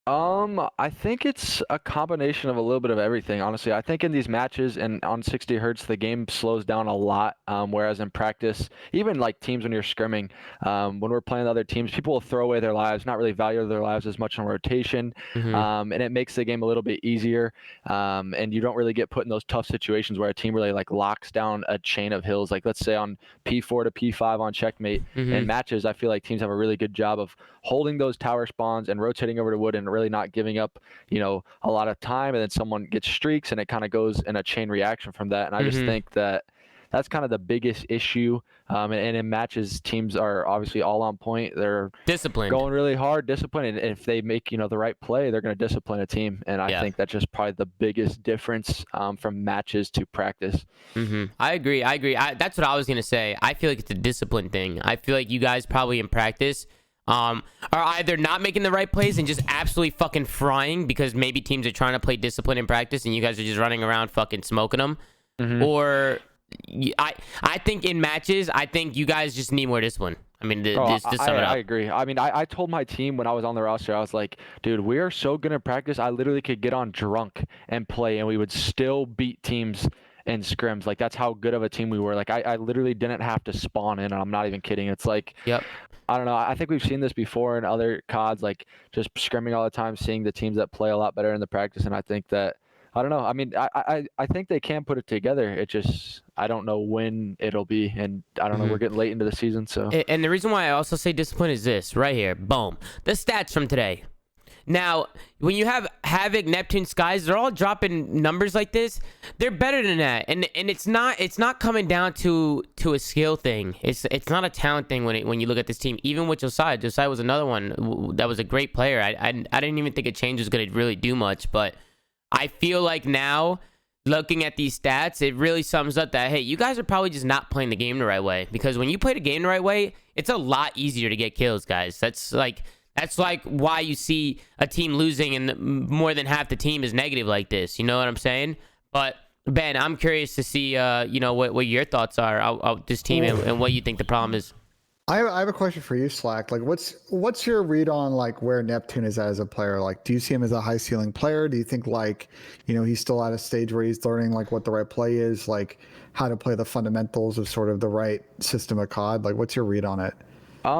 Speaker 4: I think it's a combination of a little bit of everything, honestly. I think in these matches and on 60 hertz, the game slows down a lot, whereas in practice, even like teams when you're scrimming, when we're playing other teams, people will throw away their lives, not really value their lives as much on rotation, and it makes the game a little bit easier, and you don't really get put in those tough situations where a team really like locks down a chain of hills. Like, let's say on P4 to P5 on checkmate in matches, I feel like teams have a really good job of holding those tower spawns and rotating over to wood and really not giving up, a lot of time, and then someone gets streaks and it kind of goes in a chain reaction from that. And I just think that that's kind of the biggest issue. And in matches, teams are obviously all on point. They're
Speaker 1: disciplined, going
Speaker 4: really hard, disciplined. And if they make, the right play, they're going to discipline a team. And I think that's just probably the biggest difference from matches to practice.
Speaker 1: I agree. That's what I was going to say. I feel like it's a discipline thing. I feel like you guys probably in practice are either not making the right plays and just absolutely fucking frying because maybe teams are trying to play discipline in practice and you guys are just running around fucking smoking them. Or I think in matches, I think you guys just need more discipline. I mean, to sum it up.
Speaker 4: I agree. I mean, I told my team when I was on the roster, I was like, dude, we are so good in practice. I literally could get on drunk and play and we would still beat teams in scrims. Like, that's how good of a team we were. Like, I literally didn't have to spawn in, and I'm not even kidding. It's like, I don't know. I think we've seen this before in other CODs, like just scrimming all the time, seeing the teams that play a lot better in the practice. And I think that, I don't know. I mean, I think they can put it together. It just, I don't know when it'll be. And I don't know. We're getting late into the season. So.
Speaker 1: And the reason why I also say discipline is this right here. Boom. The stats from today. Now, when you have Havoc, Neptune, Skies, they're all dropping numbers like this. They're better than that, and it's not coming down to a skill thing. It's not a talent thing when you look at this team. Even with Josiah was another one that was a great player. I didn't even think a change was going to really do much, but I feel like now, looking at these stats, it really sums up that, hey, you guys are probably just not playing the game the right way. Because when you play the game the right way, it's a lot easier to get kills, guys. That's like why you see a team losing and more than half the team is negative like this. You know what I'm saying? But Ben, I'm curious to see, what your thoughts are of this team and what you think the problem is.
Speaker 2: I have a question for you, Slack. Like, what's your read on like where Neptune is at as a player? Like, do you see him as a high ceiling player? Do you think like, he's still at a stage where he's learning like what the right play is, like how to play the fundamentals of sort of the right system of COD? Like, what's your read on it?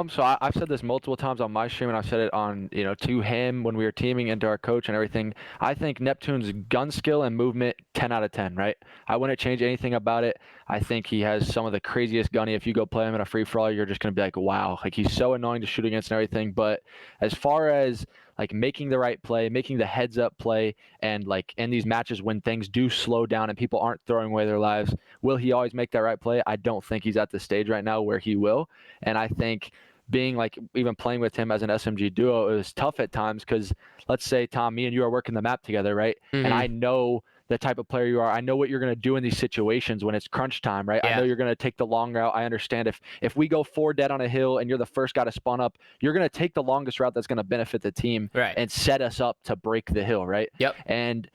Speaker 4: So I've said this multiple times on my stream, and I've said it on, to him when we were teaming and to our coach and everything. I think Neptune's gun skill and movement, 10 out of 10, right? I wouldn't change anything about it. I think he has some of the craziest gunny. If you go play him in a free-for-all, you're just going to be like, wow. Like, he's so annoying to shoot against and everything. But as far as like making the right play, making the heads up play, and like in these matches when things do slow down and people aren't throwing away their lives, will he always make that right play? I don't think he's at the stage right now where he will. And I think being like, even playing with him as an SMG duo, it was tough at times because let's say, Tom, me and you are working the map together, right? And I know the type of player you are. I know what you're going to do in these situations when it's crunch time, right?
Speaker 1: Yeah.
Speaker 4: I know you're going to take the long route. I understand if we go 4 dead on a hill and you're the first guy to spawn up, you're going to take the longest route that's going to benefit the team and set us up to break the hill, right?
Speaker 1: Yep.
Speaker 4: And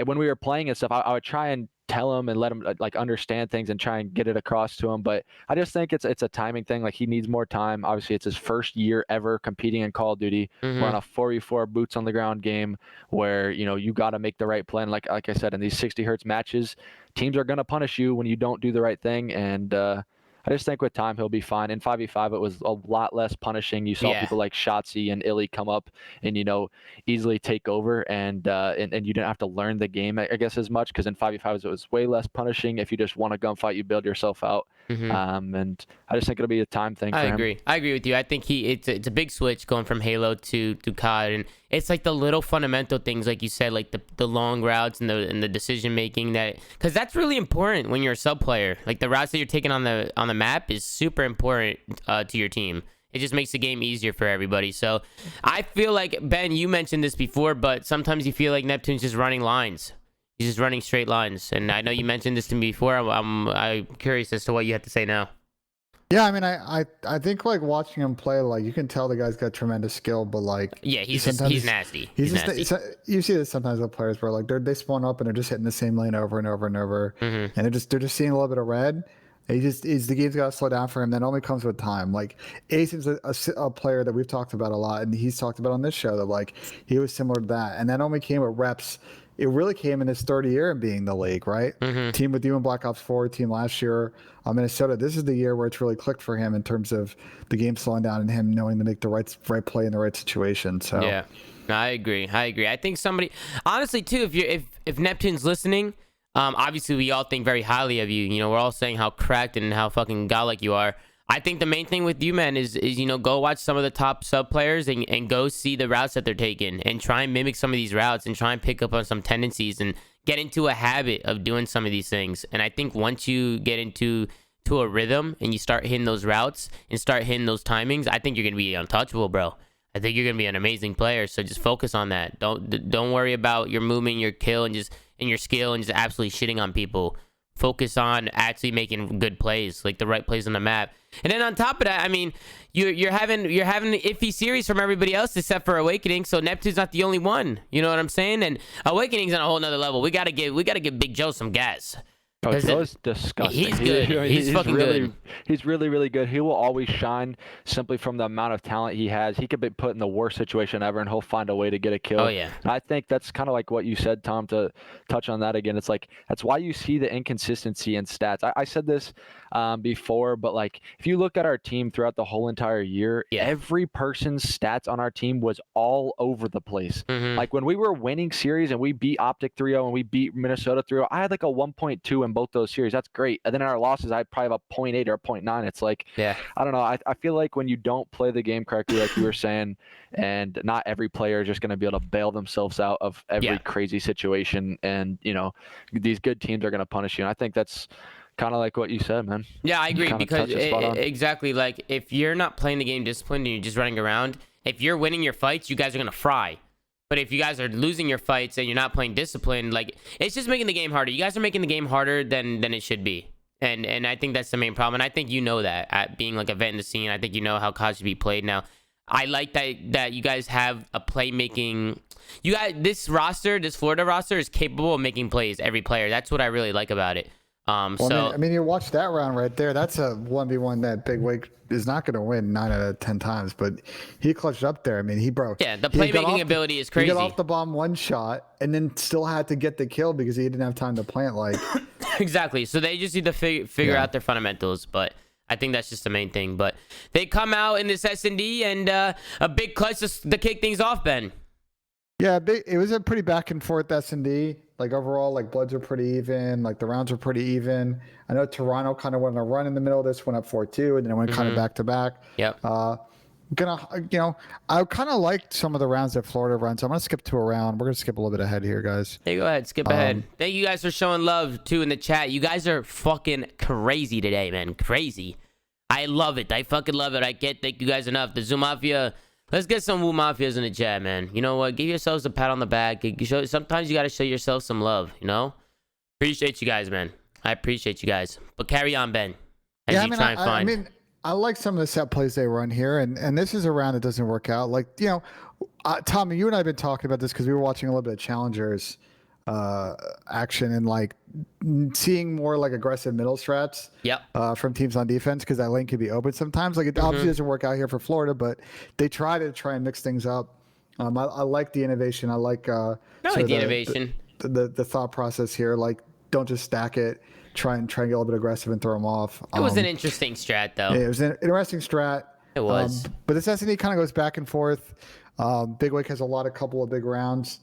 Speaker 4: when we were playing and stuff, I would try and tell him and let him like understand things and try and get it across to him. But I just think it's a timing thing. Like, he needs more time. Obviously, it's his first year ever competing in Call of Duty. We're on a 4v4 boots on the ground game where, you know, you got to make the right play. And like I said, in these 60 hertz matches, teams are going to punish you when you don't do the right thing. And I just think with time he'll be fine. In 5v5, it was a lot less punishing. You saw people like Shotzi and Illy come up and, you know, easily take over, and you didn't have to learn the game, I guess, as much, because in 5v5 it was way less punishing. If you just want a gunfight, you build yourself out. And I just think it'll be a time thing for him.
Speaker 1: I agree with you. I think it's a big switch going from Halo to COD, and it's like the little fundamental things, like you said, like the long routes and the decision making, that because that's really important when you're a sub player. Like, the routes that you're taking on the map is super important to your team. It just makes the game easier for everybody. So I feel like, Ben, you mentioned this before, but sometimes you feel like Neptune's just running lines. He's just running straight lines. And I know you mentioned this to me before. I'm curious as to what you have to say now.
Speaker 2: Yeah, I mean, I think, like, watching him play, like, you can tell the guy's got tremendous skill, but, like,
Speaker 1: yeah, he's nasty.
Speaker 2: He's
Speaker 1: nasty.
Speaker 2: You see this sometimes with players where, like, they spawn up and they're just hitting the same lane over and over and over, and they're just seeing a little bit of red. The game's got to slow down for him. That only comes with time. Like, Ace is a player that we've talked about a lot, and he's talked about on this show that, like, he was similar to that, and that only came with reps. It really came in his third year in being the league, right? Team with you in Black Ops 4, team last year, Minnesota. This is the year where it's really clicked for him in terms of the game slowing down and him knowing to make the right play in the right situation. So
Speaker 1: yeah, no, I agree. I think somebody, honestly, too, if Neptune's listening, obviously we all think very highly of you. You know, we're all saying how cracked and how fucking godlike you are. I think the main thing with you, man, is you know, go watch some of the top sub players and go see the routes that they're taking and try and mimic some of these routes and try and pick up on some tendencies and get into a habit of doing some of these things. And I think once you get into a rhythm and you start hitting those routes and start hitting those timings, I think you're gonna be untouchable, bro. I think you're gonna be an amazing player. So just focus on that. Don't worry about your movement, your kill, and your skill, and just absolutely shitting on people. Focus on actually making good plays, like the right plays on the map. And then on top of that, I mean, you're having an iffy series from everybody else except for Awakening. So Neptune's not the only one. You know what I'm saying? And Awakening's on a whole nother level. We gotta give Big Joe some gas.
Speaker 4: Oh, Joe's disgusting.
Speaker 1: He's good. He's fucking
Speaker 4: really,
Speaker 1: good.
Speaker 4: He's really, really good. He will always shine simply from the amount of talent he has. He could be put in the worst situation ever, and he'll find a way to get a kill.
Speaker 1: Oh, yeah.
Speaker 4: And I think that's kind of like what you said, Tom, to touch on that again. It's like, that's why you see the inconsistency in stats. I said this before, but, like, if you look at our team throughout the whole entire year, every person's stats on our team was all over the place. Like, when we were winning series and we beat Optic 3-0 and we beat Minnesota 3-0, I had like a 1.2 in both those series. That's great. And then in our losses, I probably have a 0.8 or a 0.9. It's like, I don't know. I feel like when you don't play the game correctly, like you were saying, and not every player is just going to be able to bail themselves out of every crazy situation. And, you know, these good teams are going to punish you. And I think that's kind of like what you said, man.
Speaker 1: Yeah, I agree, because exactly, like, if you're not playing the game disciplined and you're just running around, if you're winning your fights, you guys are going to fry. But if you guys are losing your fights and you're not playing discipline, like, it's just making the game harder. You guys are making the game harder than it should be. And I think that's the main problem. And I think you know that, at being like a vet in the scene. I think you know how COD should be played now. I like that you guys have a playmaking. You guys, this Florida roster is capable of making plays, every player. That's what I really like about it.
Speaker 2: I mean, you watch that round right there. That's a 1v1 that Big Wig is not going to win 9 out of 10 times, but he clutched up there. I mean, he broke.
Speaker 1: Yeah, the playmaking ability is crazy.
Speaker 2: He got off the bomb one shot and then still had to get the kill because he didn't have time to plant. Like,
Speaker 1: exactly. So they just need to figure out their fundamentals, but I think that's just the main thing. But they come out in this S&D and a big clutch to kick things off, Ben.
Speaker 2: Yeah, it was a pretty back and forth S&D. Like, overall, like, bloods are pretty even. Like, the rounds are pretty even. I know Toronto kind of went on a run in the middle of this, went up 4-2, and then it went kind of back to back.
Speaker 1: Yep.
Speaker 2: I kind of liked some of the rounds that Florida runs. So I'm gonna skip to a round. We're gonna skip a little bit ahead here, guys.
Speaker 1: Hey, go ahead, skip ahead. Thank you guys for showing love too in the chat. You guys are fucking crazy today, man. Crazy. I love it. I fucking love it. I can't thank you guys enough. The Zoo Mafia. Let's get some Woo Mafias in the chat, man. You know what? Give yourselves a pat on the back. Sometimes you got to show yourself some love, you know? Appreciate you guys, man. I appreciate you guys. But carry on, Ben. As
Speaker 2: Yeah,
Speaker 1: you try and find.
Speaker 2: I like some of the set plays they run here, and this is a round that doesn't work out. Like, Tommy, you and I have been talking about this because we were watching a little bit of Challengers action and like seeing more like aggressive middle strats from teams on defense because that lane can be open sometimes. Like, it obviously doesn't work out here for Florida, but they try and mix things up. I like the innovation. I like the
Speaker 1: innovation.
Speaker 2: The thought process here. Like, don't just stack it. Try and get a little bit aggressive and throw them off.
Speaker 1: It was an interesting strat, though.
Speaker 2: Yeah, it was an interesting strat.
Speaker 1: It was.
Speaker 2: But this S&D kind of goes back and forth. Big Wake has a couple of big rounds.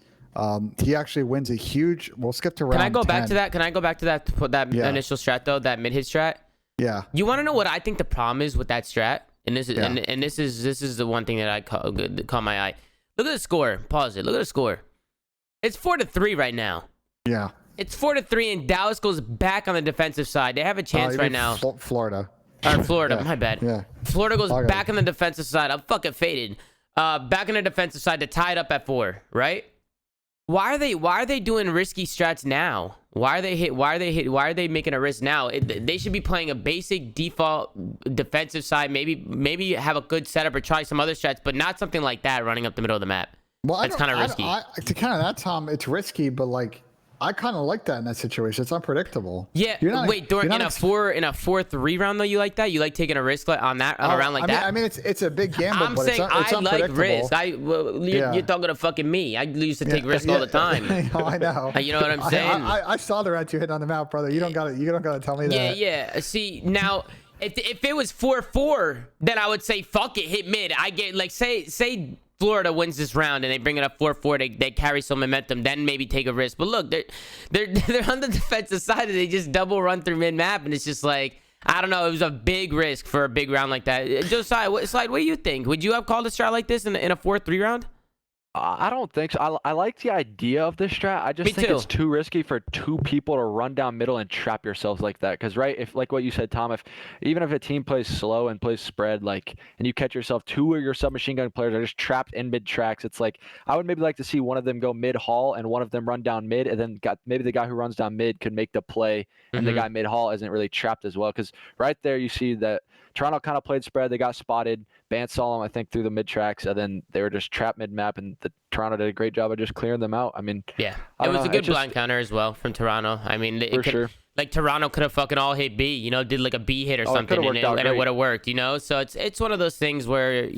Speaker 2: He actually wins a huge. We'll skip to round. Can I
Speaker 1: go
Speaker 2: 10.
Speaker 1: back to that? Can I go back to that initial strat though? That mid hit strat.
Speaker 2: Yeah.
Speaker 1: You want to know what I think the problem is with that strat? And this is and this is the one thing that I caught my eye. Look at the score. Pause it. Look at the score. It's 4-3 right now.
Speaker 2: Yeah.
Speaker 1: It's 4-3, and Dallas goes back on the defensive side. They have a chance right now.
Speaker 2: Florida.
Speaker 1: Florida. My bad.
Speaker 2: Yeah.
Speaker 1: Florida goes back on the defensive side. I'm fucking faded. Back on the defensive side to tie it up at 4. Right? Why are they doing risky strats now? Why are they making a risk now? They should be playing a basic default defensive side. Maybe have a good setup or try some other strats, but not something like that running up the middle of the map. Well, that's kind of risky.
Speaker 2: To kind of that, Tom, it's risky, but like, I kind of like that in that situation. It's unpredictable.
Speaker 1: Yeah. In a 4-3 round though, you like that? You like taking a risk on a round like that?
Speaker 2: I mean, it's a big gamble.
Speaker 1: I'm
Speaker 2: but
Speaker 1: saying
Speaker 2: it's
Speaker 1: I like risk. You're talking to fucking me. I used to take risk all the time.
Speaker 2: I know.
Speaker 1: You know what I'm saying?
Speaker 2: I saw the round you hit on the mouth, brother. You don't gotta tell me that.
Speaker 1: Yeah. See now. If it was 4-4, then I would say fuck it, hit mid. I get like say Florida wins this round and they bring it up 4-4, they carry some momentum, then maybe take a risk. But look, they're on the defensive side and they just double run through mid map, and it's just like, I don't know, it was a big risk for a big round like that. Josiah, what do you think? Would you have called a strat like this in a 4-3 round?
Speaker 4: I don't think so. I like the idea of this strat. I just think it's too risky for two people to run down middle and trap yourselves like that. Because if like what you said, Tom, even if a team plays slow and plays spread, like, and you catch yourself, two of your submachine gun players are just trapped in mid tracks, it's like I would maybe like to see one of them go mid hall and one of them run down mid, and then maybe the guy who runs down mid could make the play, and the guy mid hall isn't really trapped as well. Because right there you see that Toronto kind of played spread. They got spotted. Bant saw them, I think, through the mid tracks, and then they were just trapped mid map, and Toronto did a great job of just clearing them out. I mean,
Speaker 1: yeah, it was a good blind counter as well from Toronto. I mean, like Toronto could have fucking all hit B, did like a B hit or something, and it would have worked, So it's one of those things where,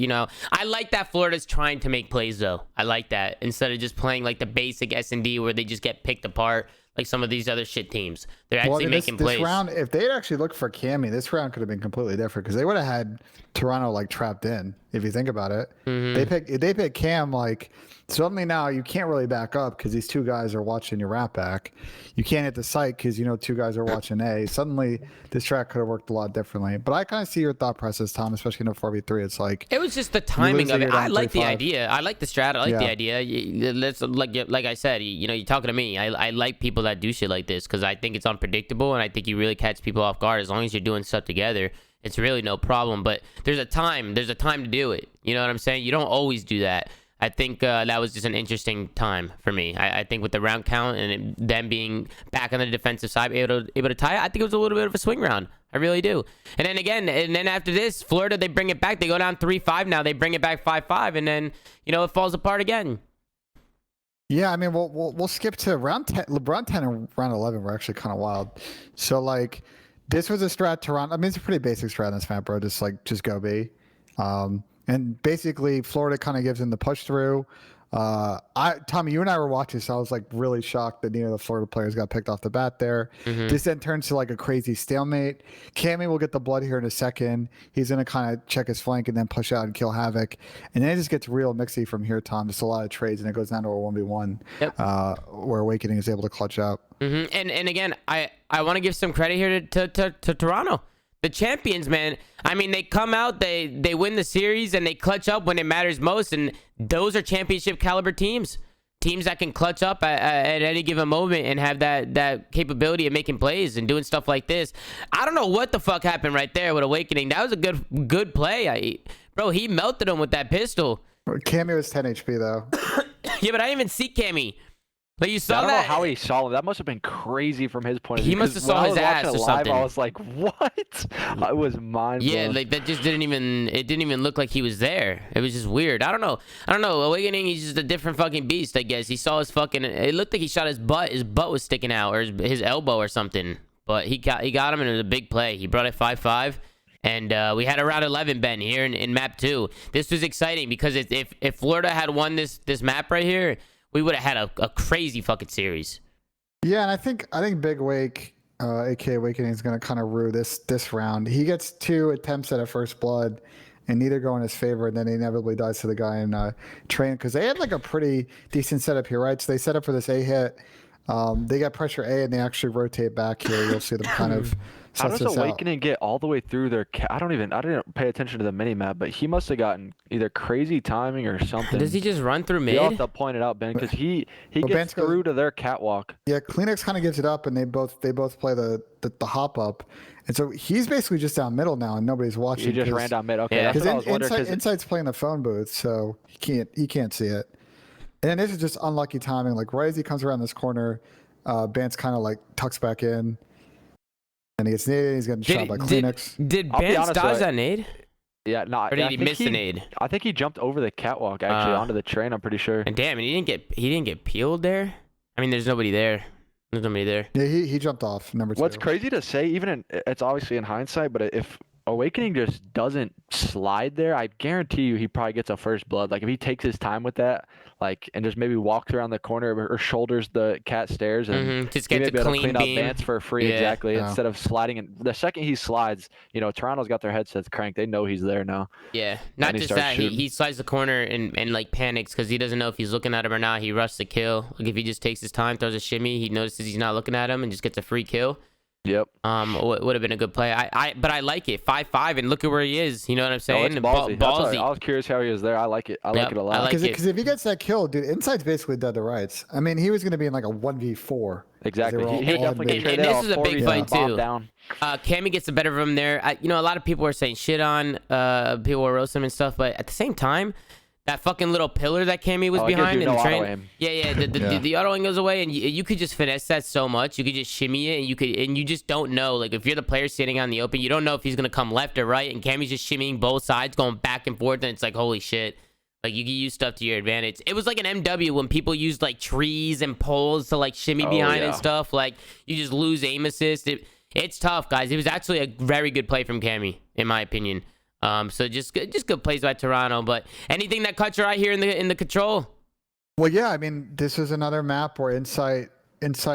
Speaker 1: I like that Florida's trying to make plays though. I like that instead of just playing like the basic S&D where they just get picked apart like some of these other shit teams. They're actually making plays.
Speaker 2: This round, if they'd actually looked for Cammy, this round could have been completely different because they would have had Toronto like trapped in. If you think about it, they pick Cam, like suddenly now you can't really back up because these two guys are watching your wrap back. You can't hit the site because two guys are watching A. Suddenly this track could have worked a lot differently. But I kind of see your thought process, Tom, especially in a 4v3. It's like
Speaker 1: it was just the timing of it. I like the idea. I like the strat. I like the idea. Let's like I said, you're talking to me. I like people that do shit like this because I think it's unpredictable and I think you really catch people off guard as long as you're doing stuff together. It's really no problem, but there's a time to do it. You know what I'm saying? You don't always do that. I think that was just an interesting time for me. I think with the round count and them being back on the defensive side, able to tie it, I think it was a little bit of a swing round. I really do. And then after this, Florida, they bring it back. They go down 3-5 now. They bring it back 5-5, and then, it falls apart again.
Speaker 2: Yeah, I mean, we'll skip to round 10. Round 10 and round 11 were actually kind of wild. So, like, this was a strat Toronto. I mean, it's a pretty basic strat in this map, bro. Just go B. And basically, Florida kind of gives them the push through. Tommy, you and I were watching, so I was like really shocked that neither of the Florida players got picked off the bat there. This then turns to like a crazy stalemate. Cammy will get the blood here in a second. He's going to kind of check his flank and then push out and kill Havoc. And then it just gets real mixy from here, Tom. Just a lot of trades, and it goes down to a 1v1 where Awakening is able to clutch out.
Speaker 1: And again, I want to give some credit here to Toronto. The champions, man. I mean, they come out, they win the series, and they clutch up when it matters most. And those are championship caliber teams. Teams that can clutch up at any given moment and have that capability of making plays and doing stuff like this. I don't know what the fuck happened right there with Awakening. That was a good play. Bro, he melted him with that pistol.
Speaker 2: Cammy was 10 HP, though.
Speaker 1: Yeah, but I didn't even see Cammy. But you saw
Speaker 4: I don't
Speaker 1: that.
Speaker 4: know how he saw him. That must have been crazy from his point of view.
Speaker 1: He must have
Speaker 4: 'cause when
Speaker 1: saw
Speaker 4: I
Speaker 1: his
Speaker 4: was
Speaker 1: ass
Speaker 4: watching
Speaker 1: or
Speaker 4: it live,
Speaker 1: something.
Speaker 4: I was like, what? I was mind blown.
Speaker 1: Yeah, like that just didn't even. It didn't even look like he was there. It was just weird. I don't know. Awakening, he's just a different fucking beast. I guess he saw his fucking. It looked like he shot his butt. His butt was sticking out, or his elbow or something. But he got him, and it was a big play. He brought it 5-5. And we had a round 11, Ben, here in map 2. This was exciting because if Florida had won this map right here, we would have had a crazy fucking series.
Speaker 2: Yeah, and I think Big Wake, aka Awakening, is going to kind of rue this round. He gets 2 attempts at a first blood, and neither go in his favor, and then he inevitably dies to the guy in train, because they had like a pretty decent setup here, right? So they set up for this A hit. They got pressure A, and they actually rotate back here. You'll see them kind of.
Speaker 4: How does Awakening get all the way through their? I didn't pay attention to the mini map, but he must have gotten either crazy timing or something.
Speaker 1: Does he just run through mid?
Speaker 4: You'll have to point it out, Ben, because he gets through to their catwalk.
Speaker 2: Yeah, Kleenex kind of gives it up, and they both play the hop up, and so he's basically just down middle now, and nobody's watching.
Speaker 4: He just ran down mid. Okay,
Speaker 1: Yeah.
Speaker 4: that's what I was wondering.
Speaker 2: Inside's playing the phone booth, so he can't see it. And this is just unlucky timing. Like right as he comes around this corner, Bance kind of like tucks back in. And he gets naded. He's getting shot by Kleenex.
Speaker 1: Did Bance dodge that nade?
Speaker 4: Yeah, no.
Speaker 1: Or did he miss the nade?
Speaker 4: I think he jumped over the catwalk actually onto the train. I'm pretty sure.
Speaker 1: And damn, and he didn't get peeled there. I mean, there's nobody there. There's nobody there.
Speaker 2: Yeah, he jumped off number 2.
Speaker 4: What's crazy to say, it's obviously in hindsight, but if Awakening just doesn't slide there, I guarantee you he probably gets a first blood. Like if he takes his time with that, like and just maybe walks around the corner or shoulders the cat stairs and
Speaker 1: just get the clean
Speaker 4: up
Speaker 1: beam.
Speaker 4: Bance for free, exactly. Instead of sliding in. The second he slides, Toronto's got their headsets cranked. They know he's there now.
Speaker 1: Yeah, not just that. He slides the corner and like panics because he doesn't know if he's looking at him or not. He rushes the kill. Like if he just takes his time, throws a shimmy, he notices he's not looking at him and just gets a free kill.
Speaker 4: Yep.
Speaker 1: Would have been a good play. But I like it. 5-5 and look at where he is. You know what I'm saying?
Speaker 4: It's ballsy. I was curious how he was there. I like it. I like it a lot.
Speaker 2: Because if he gets that kill, dude, Inside's basically dead to rights. I mean, he was going to be in like a 1v4.
Speaker 4: Exactly. He definitely get traded
Speaker 1: this
Speaker 4: out
Speaker 1: is a big fight too. Cammy gets the better of him there. A lot of people are saying shit on. People were roasting him and stuff, but at the same time, that fucking little pillar that Cammy was behind in the train. The auto aim goes away, and you could just finesse that so much. You could just shimmy it, and you just don't know. Like if you're the player sitting on the open, you don't know if he's gonna come left or right, and Cammy's just shimmying both sides, going back and forth, and it's like holy shit. Like you can use stuff to your advantage. It was like an MW when people used like trees and poles to like shimmy behind and stuff. Like you just lose aim assist. It's tough, guys. It was actually a very good play from Cammy, in my opinion. So just good plays by Toronto. But anything that caught your eye here in the control?
Speaker 2: Well, yeah. I mean, this is another map where Insight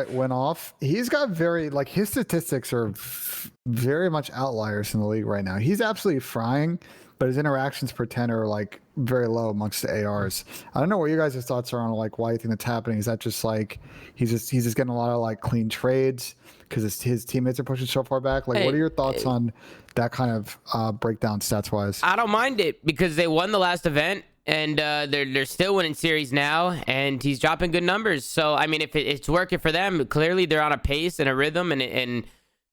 Speaker 2: went off. He's got his statistics are very much outliers in the league right now. He's absolutely frying, but his interactions per 10 are like very low amongst the ARs. I don't know what you guys' thoughts are on like why you think that's happening. Is that just like he's just getting a lot of like clean trades because his teammates are pushing so far back? Like, what are your thoughts on that kind of breakdown stats wise?
Speaker 1: I don't mind it because they won the last event and they're still winning series now, and he's dropping good numbers. So I mean, if it's working for them, clearly they're on a pace and a rhythm, and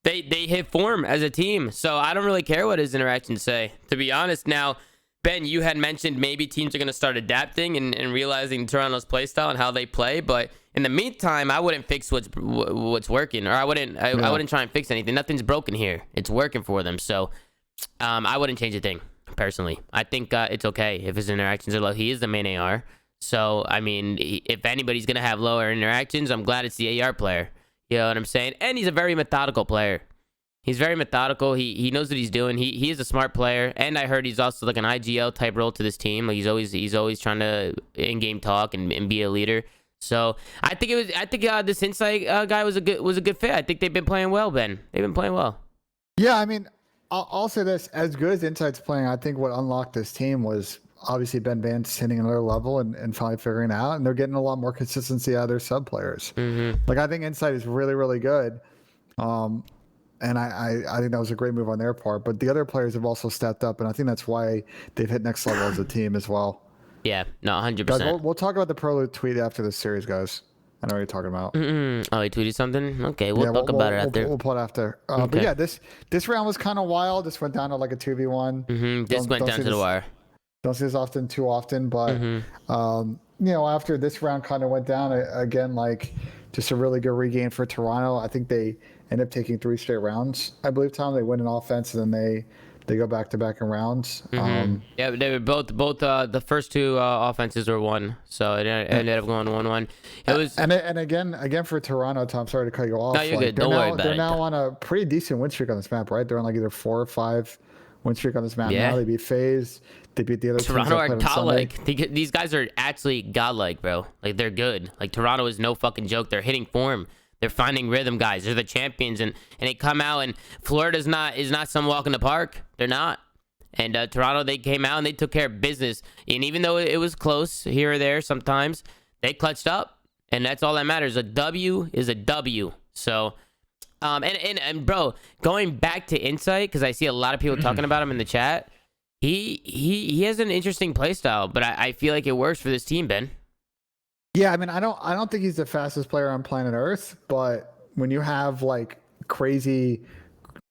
Speaker 1: they hit form as a team. So I don't really care what his interactions say, to be honest. Now, Ben, you had mentioned maybe teams are going to start adapting and realizing Toronto's play style and how they play, but in the meantime, I wouldn't fix what's working, or I wouldn't try and fix anything. Nothing's broken here. It's working for them. So I wouldn't change a thing, personally. I think it's okay if his interactions are low. He is the main AR. So, I mean, if anybody's going to have lower interactions, I'm glad it's the AR player. You know what I'm saying? And he's a very methodical player. He's very methodical. He knows what he's doing. He is a smart player, and I heard he's also like an IGL type role to this team. Like he's always trying to in-game talk and be a leader. So I think this Insight guy was a good fit. I think they've been playing well, Ben. They've been playing well.
Speaker 2: Yeah, I mean, I'll say this: as good as Insight's playing, I think what unlocked this team was obviously Ben Vance hitting another level and finally figuring it out, and they're getting a lot more consistency out of their sub players.
Speaker 1: Mm-hmm.
Speaker 2: Like I think Insight is really, really good. And I think that was a great move on their part. But the other players have also stepped up, and I think that's why they've hit next level as a team as well.
Speaker 1: Yeah, no, 100%.
Speaker 2: Guys, we'll talk about the Prelude tweet after this series, guys. I know what you're talking about.
Speaker 1: Oh, he tweeted something? Okay, we'll talk about it after.
Speaker 2: We'll pull it after.
Speaker 1: Okay.
Speaker 2: But yeah, this round was kind of wild. This went down to like a 2v1.
Speaker 1: This went down to the wire.
Speaker 2: Don't see this too often, but after this round kind of went down again, like just a really good regain for Toronto. I think they end up taking 3 straight rounds. I believe, Tom, they win an offense and then they go back to back in rounds.
Speaker 1: Yeah, they were both the first 2 offenses were 1, so it ended up going 1-1. It was
Speaker 2: and again for Toronto, Tom. Sorry to cut you off.
Speaker 1: No, you're good. Don't worry about it.
Speaker 2: They're now on a pretty decent win streak on this map, right? They're on like either 4 or 5 win streak on this map now. They beat FaZe. They beat the other
Speaker 1: Toronto
Speaker 2: teams
Speaker 1: are godlike. These guys are actually godlike, bro. Like, they're good. Like, Toronto is no fucking joke. They're hitting form. They're finding rhythm, guys. They're the champions, and they come out, and Florida's is not some walk in the park. They're not. And Toronto, they came out and they took care of business. And even though it was close here or there, sometimes they clutched up, and that's all that matters. A W is a W. So, and bro, going back to Insight, because I see a lot of people talking about him in the chat. He has an interesting play style, but I feel like it works for this team, Ben.
Speaker 2: Yeah, I mean, I don't think he's the fastest player on planet Earth, but when you have like crazy,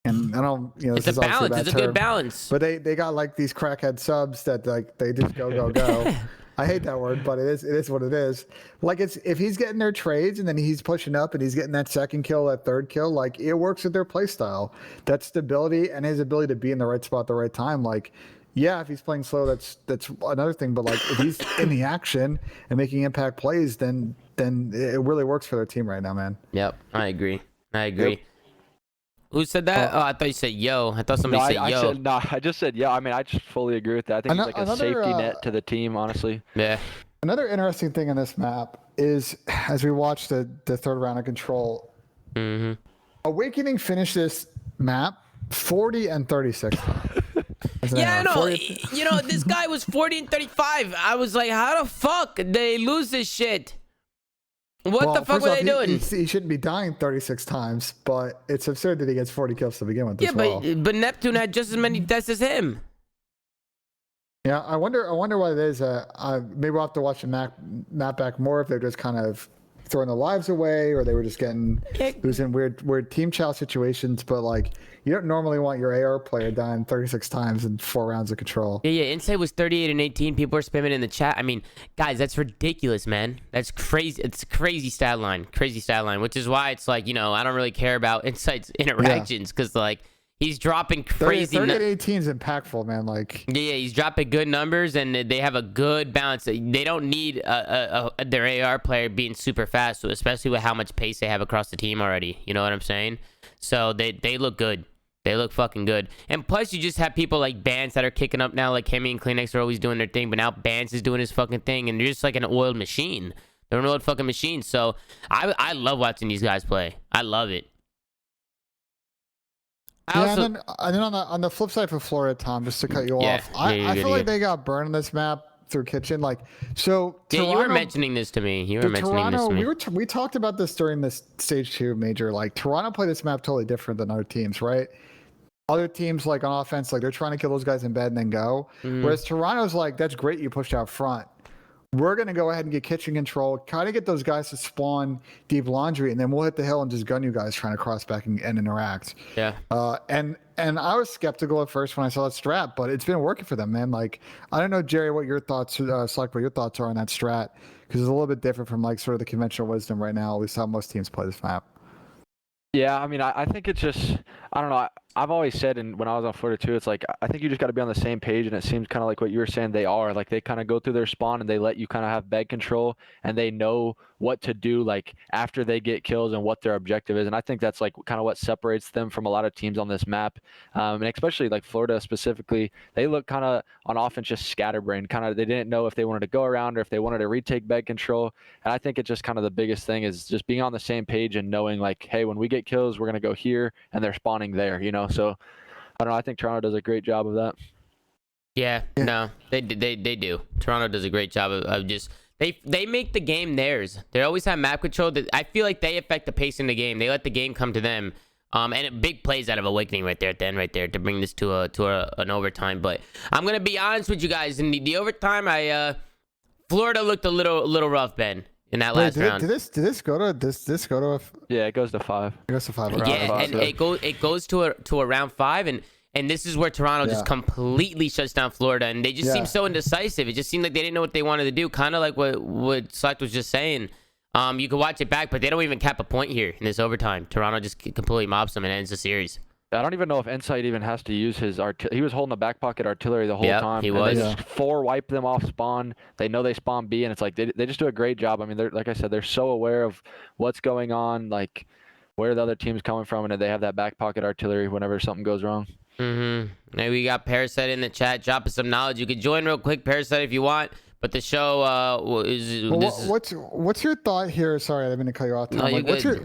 Speaker 2: and I don't,
Speaker 1: it's a balance. It's a good balance.
Speaker 2: But they got like these crackhead subs that like they just go. I hate that word, but it is what it is. Like, if he's getting their trades and then he's pushing up and he's getting that second kill, that third kill, like, it works with their play style. That stability and his ability to be in the right spot at the right time, like. Yeah, if he's playing slow, that's another thing. But like, if he's in the action and making impact plays, then it really works for their team right now, man.
Speaker 1: Yep, I agree. Yep. Who said that? I thought you said yo. I thought somebody said yo.
Speaker 4: I just said yo. I mean, I just fully agree with that. I think it's like a safety net to the team, honestly.
Speaker 1: Yeah.
Speaker 2: Another interesting thing in this map is, as we watch the third round of Control, Awakening finished this map 40 and 36.
Speaker 1: Yeah, no, this guy was 40 and 35. I was like, how the fuck did they lose this shit? What the fuck were they doing?
Speaker 2: He shouldn't be dying 36 times, but it's absurd that he gets 40 kills to begin with.
Speaker 1: Yeah, but Neptune had just as many deaths as him.
Speaker 2: Yeah, I wonder why it is. Maybe we'll have to watch the map back more if they're just kind of throwing the lives away, or they were just losing weird team chow situations. But like, you don't normally want your AR player dying 36 times in 4 rounds of Control.
Speaker 1: Yeah. Insight was 38 and 18. People are spamming in the chat. I mean, guys, that's ridiculous, man. That's crazy. It's a crazy stat line, which is why it's like, I don't really care about Insight's interactions, because like, he's dropping crazy.
Speaker 2: 38-18 is impactful, man. Like,
Speaker 1: yeah, he's dropping good numbers, and they have a good balance. They don't need their AR player being super fast, especially with how much pace they have across the team already. You know what I'm saying? So they look good. They look fucking good. And plus, you just have people like Bance that are kicking up now. Like Hemi and Kleenex are always doing their thing, but now Bance is doing his fucking thing, and they're just like an oiled machine. They're an oiled fucking machine. So I love watching these guys play. I love it.
Speaker 2: And then on the flip side for Florida, Tom, just to cut you off, I feel like they got burned on this map through Kitchen. Like, so Toronto,
Speaker 1: you were mentioning this to me.
Speaker 2: We talked about this during this stage 2 major. Like, Toronto played this map totally different than other teams, right? Other teams, like on offense, like they're trying to kill those guys in bed and then go. Whereas Toronto's like, that's great, you pushed out front. We're going to go ahead and get kitchen control, kind of get those guys to spawn deep laundry, and then we'll hit the hill and just gun you guys trying to cross back and interact.
Speaker 1: Yeah.
Speaker 2: And I was skeptical at first when I saw that strat, but it's been working for them, man. Like, I don't know, Jerry, what your thoughts, Slack, what your thoughts are on that strat, because it's a little bit different from like sort of the conventional wisdom right now, at least how most teams play this map.
Speaker 4: Yeah, I mean, I think it's just, I don't know. I've always said, and when I was on Florida too, it's like, I think you just got to be on the same page, and it seems kind of like what you were saying they are. Like, they kind of go through their spawn, and they let you kind of have bed control, and they know what to do, like, after they get kills and what their objective is. And I think that's, like, kind of what separates them from a lot of teams on this map. And especially, like, Florida specifically, they look kind of, on offense, just scatterbrained. Kind of, they didn't know if they wanted to go around or if they wanted to retake bed control. And I think it's just kind of the biggest thing is just being on the same page and knowing, like, hey, when we get kills, we're going to go here, and they're spawning there, So, I don't know. I think Toronto does a great job of that.
Speaker 1: Yeah. No, they do. Toronto does a great job of just they make the game theirs. They always have map control. That I feel like they affect the pace in the game. They let the game come to them. And big plays out of Awakening right there at the end, right there, to bring this to an overtime. But I'm gonna be honest with you guys. In the overtime, Florida looked a little rough, Ben. In that last round.
Speaker 2: Did this go to?
Speaker 4: Yeah, it goes to 5.
Speaker 2: It goes to 5.
Speaker 1: Yeah, and it goes to a round 5, and And this is where Toronto just completely shuts down Florida, and they just seem so indecisive. It just seemed like they didn't know what they wanted to do, kind of like what Select was just saying. You can watch it back, but they don't even cap a point here in this overtime. Toronto just completely mobs them and ends the series.
Speaker 4: I don't even know if Insight even has to use his he was holding the back pocket artillery the whole time.
Speaker 1: He
Speaker 4: and
Speaker 1: was.
Speaker 4: They just 4 wipe them off spawn. They know they spawn B, and it's like they just do a great job. I mean, they're like I said, they're so aware of what's going on, like where the other team's coming from, and they have that back pocket artillery whenever something goes wrong.
Speaker 1: Now we got Parasite in the chat. Drop us some knowledge. You can join real quick, Parasite, if you want. But the show
Speaker 2: what's your thought here? Sorry, I didn't mean to cut you off.
Speaker 1: No,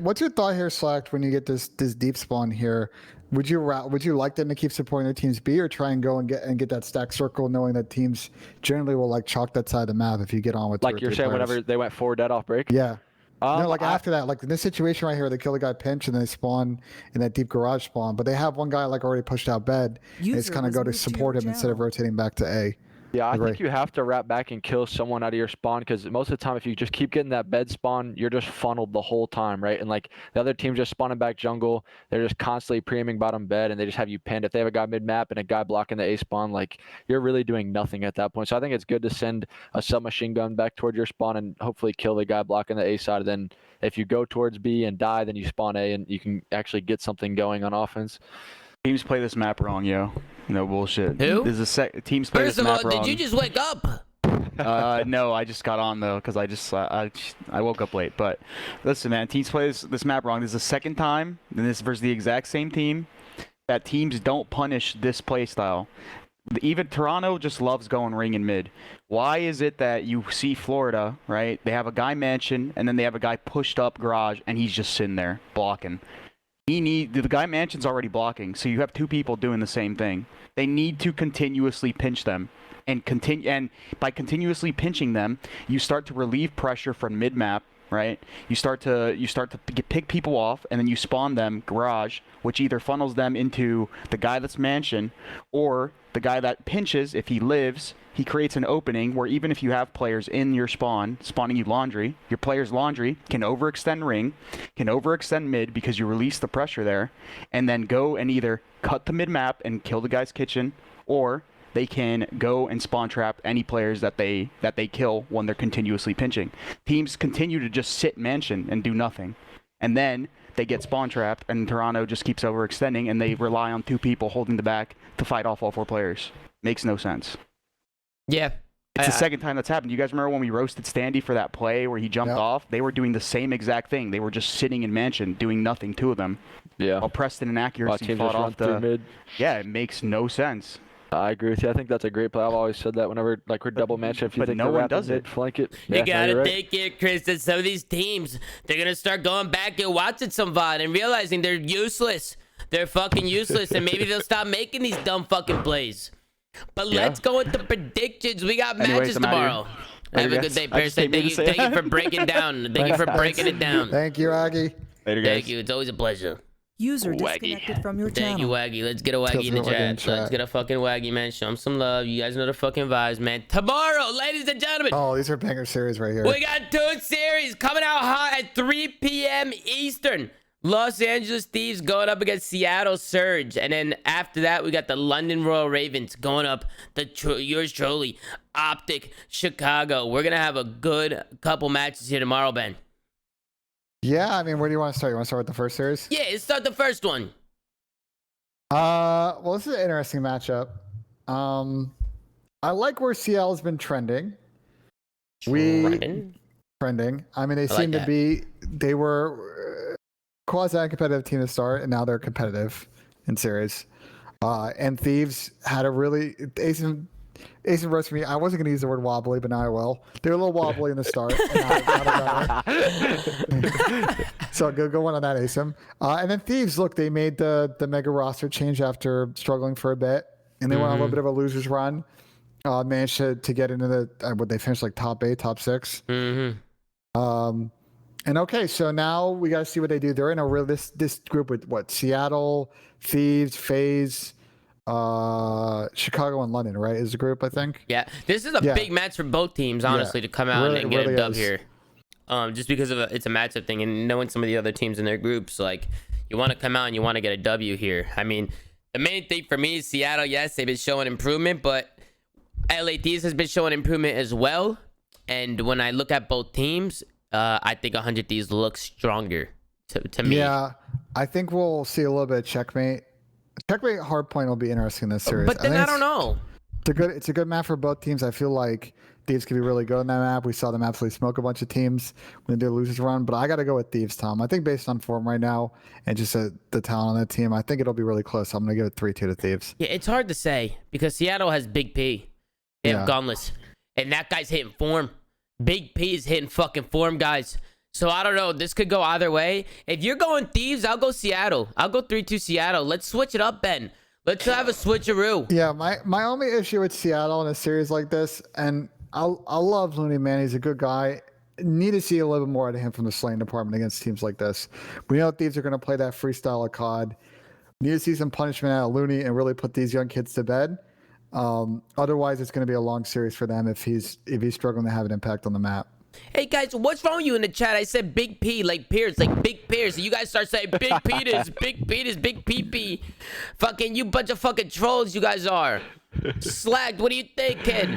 Speaker 2: what's your thought here, Select, when you get this deep spawn here? Would you like them to keep supporting their teams B, or try and go and get that stack circle, knowing that teams generally will like chalk that side of the map if you get on with
Speaker 4: like you're saying whenever they went 4 dead off break?
Speaker 2: Yeah. After that, like in this situation right here, they kill the guy pinch and they spawn in that deep garage spawn, but they have one guy like already pushed out bed. And it's kind of go to support him instead of rotating back to A.
Speaker 4: Yeah, I think you have to wrap back and kill someone out of your spawn, because most of the time if you just keep getting that bed spawn, you're just funneled the whole time, right? And like the other team's just spawning back jungle, they're just constantly pre-aiming bottom bed, and they just have you pinned. If they have a guy mid-map and a guy blocking the A spawn, like you're really doing nothing at that point. So I think it's good to send a submachine gun back towards your spawn and hopefully kill the guy blocking the A side. Then if you go towards B and die, then you spawn A and you can actually get something going on offense.
Speaker 11: Teams play this map wrong, yo. No bullshit.
Speaker 1: Who?
Speaker 11: Teams play
Speaker 1: First
Speaker 11: this
Speaker 1: of
Speaker 11: map
Speaker 1: all,
Speaker 11: wrong.
Speaker 1: did you just wake up?
Speaker 11: No, I just got on though because I woke up late. But listen, man, teams play this map wrong. This is the second time, and this is versus the exact same team, that teams don't punish this play style. Even Toronto just loves going ring and mid. Why is it that you see Florida, right? They have a guy mansion, and then they have a guy pushed up garage, and he's just sitting there blocking. The guy mansion's already blocking, so you have 2 people doing the same thing. They need to continuously pinch them, and by continuously pinching them, you start to relieve pressure from mid map, right? You start to pick people off, and then you spawn them garage, which either funnels them into the guy that's mansion, or the guy that pinches. If he lives, he creates an opening where even if you have players in your spawning you laundry, your player's laundry can overextend ring, can overextend mid because you release the pressure there, and then go and either cut the mid map and kill the guy's kitchen, or they can go and spawn trap any players that they kill when they're continuously pinching. Teams continue to just sit mansion and do nothing, and then they get spawn trapped, and Toronto just keeps overextending, and they rely on 2 people holding the back to fight off all 4 players. Makes no sense.
Speaker 1: Yeah.
Speaker 11: It's the second time that's happened. You guys remember when we roasted Standy for that play where he jumped off? They were doing the same exact thing. They were just sitting in mansion, doing nothing, 2 of them.
Speaker 4: Yeah.
Speaker 11: While Preston and Accuracy fought off the mid. Yeah, it makes no sense.
Speaker 4: I agree with you. I think that's a great play. I've always said that whenever we're double match. If you think
Speaker 11: no one does it,
Speaker 4: flank it.
Speaker 1: You gotta take it, Chris. That some of these teams, they're gonna start going back and watching some VOD and realizing they're useless. They're fucking useless, and maybe they'll stop making these dumb fucking plays. But let's go with the predictions. We got matches tomorrow. Have a good day, Parasite. Thank you for breaking down. Thank you for breaking it down.
Speaker 2: Thank you, Aggie.
Speaker 11: Later, guys.
Speaker 1: Thank you. It's always a pleasure.
Speaker 12: User disconnected from your channel.
Speaker 1: Thank you, Waggy. Let's get a Waggy in the chat. Let's get a fucking Waggy, man. Show him some love. You guys know the fucking vibes, man. Tomorrow, ladies and gentlemen.
Speaker 2: Oh, these are banger series right here.
Speaker 1: We got 2 series coming out hot at 3 p.m. Eastern. Los Angeles Thieves going up against Seattle Surge. And then after that, we got the London Royal Ravens going up yours truly, Optic Chicago. We're going to have a good couple matches here tomorrow, Ben.
Speaker 2: Yeah, I mean, where do you want to start? You want to start with the first series?
Speaker 1: Yeah, let's start the first one.
Speaker 2: Well, this is an interesting matchup. I like where Seattle's been trending. Trending. I mean, they were quasi-competitive team to start, and now they're competitive in series. And Thieves had a really Ace roast me. I wasn't going to use the word wobbly, but now I will. They were a little wobbly in the start. So good one on that, Asim. And then Thieves, look, they made the mega roster change after struggling for a bit, and they went on a little bit of a loser's run. Managed to get into the they finished like top 8, top 6. And okay, so now we got to see what they do. They're in this group with what? Seattle, Thieves, FaZe, Chicago, and London, right? Is the group, I think.
Speaker 1: Yeah, this is a big match for both teams, honestly, to come out and get a dub here. Just because of it's a matchup thing, and knowing some of the other teams in their groups, like you want to come out and you want to get a W here. I mean, The main thing for me is Seattle. Yes, they've been showing improvement, but LA Thieves has been showing improvement as well. And when I look at both teams, I think 100 Thieves looks stronger to me.
Speaker 2: Yeah, I think we'll see a little bit of checkmate. Checkmate hardpoint will be interesting in this series.
Speaker 1: But then I don't know.
Speaker 2: It's a good map for both teams. I feel like Thieves could be really good on that map. We saw them absolutely smoke a bunch of teams when they did a losers run. But I got to go with Thieves, Tom. I think based on form right now and just the talent on that team, I think it'll be really close. I'm going to give it 3-2 to Thieves.
Speaker 1: Yeah, it's hard to say because Seattle has Big P. They have Gunless. And that guy's hitting form. Big P is hitting fucking form, guys. So I don't know. This could go either way. If you're going Thieves, I'll go Seattle. I'll go 3-2 Seattle. Let's switch it up, Ben. Let's have a switcheroo.
Speaker 2: Yeah, my only issue with Seattle in a series like this, and I love Looney, man. He's a good guy. Need to see a little bit more out of him from the slaying department against teams like this. We know Thieves are going to play that freestyle of COD. Need to see some punishment out of Looney and really put these young kids to bed. Otherwise, it's going to be a long series for them if he's struggling to have an impact on the map.
Speaker 1: Hey guys, what's wrong with you in the chat? I said Big P, like Pierce, like Big Pierce. You guys start saying Big Peters, Big Peters, Big PP. Fucking you bunch of fucking trolls you guys are. Slacked, what do you think, kid?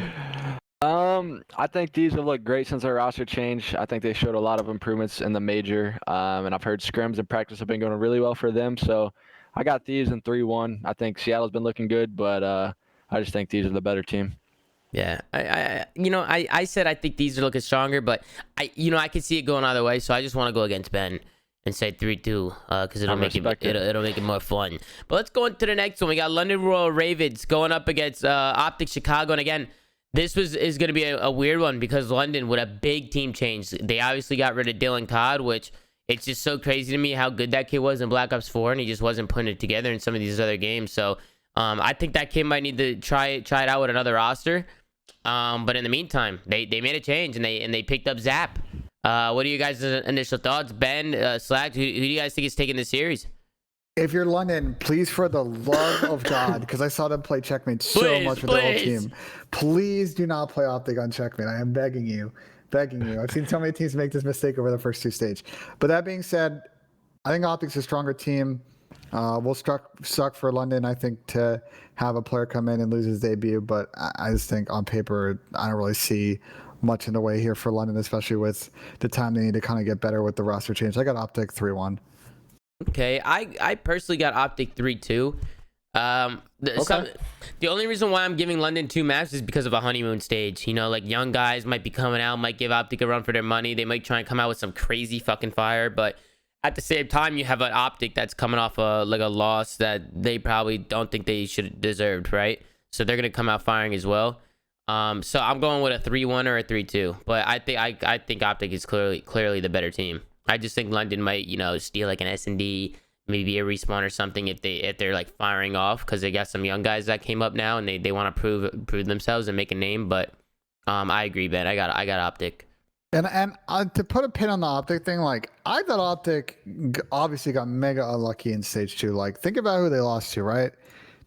Speaker 4: I think these have looked great since our roster change. I think they showed a lot of improvements in the major. And I've heard scrims and practice have been going really well for them. So I got these in 3-1. I think Seattle's been looking good, but I just think these are the better team.
Speaker 1: Yeah, I said I think these are looking stronger, but I can see it going either way. So I just want to go against Ben and say 3-2 because it'll make it more fun. But let's go into the next one. We got London Royal Ravens going up against Optic Chicago, and again, this is going to be a weird one because London with a big team change. They obviously got rid of Dylan Codd, which it's just so crazy to me how good that kid was in Black Ops 4, and he just wasn't putting it together in some of these other games. So I think that kid might need to try it out with another roster. But in the meantime, they made a change and they picked up Zap. What are you guys' initial thoughts? Ben, Slack, who do you guys think is taking this series?
Speaker 2: If you're London, please, for the love of God, because I saw them play Checkmate so much with their whole team. Please do not play Optic on Checkmate. I am begging you. I've seen so many teams make this mistake over the first two stage. But that being said, I think Optic's a stronger team. Will suck for London, I think, to have a player come in and lose his debut. But I just think on paper, I don't really see much in the way here for London, especially with the time they need to kind of get better with the roster change. I got Optic 3-1.
Speaker 1: Okay, I personally got Optic 3-2. The only reason why I'm giving London 2 maps is because of a honeymoon stage. You know, like young guys might be coming out, might give Optic a run for their money. They might try and come out with some crazy fucking fire, but at the same time, you have an Optic that's coming off a loss that they probably don't think they should have deserved, right? So they're gonna come out firing as well. So I'm going with a 3-1 or a 3-2, but I think Optic is clearly the better team. I just think London might, steal like an S&D, maybe a respawn or something if they're like firing off because they got some young guys that came up now and they want to prove themselves and make a name. But I agree, Ben. I got Optic.
Speaker 2: And to put a pin on the Optic thing, like I thought Optic obviously got mega unlucky in stage 2. Like think about who they lost to, right?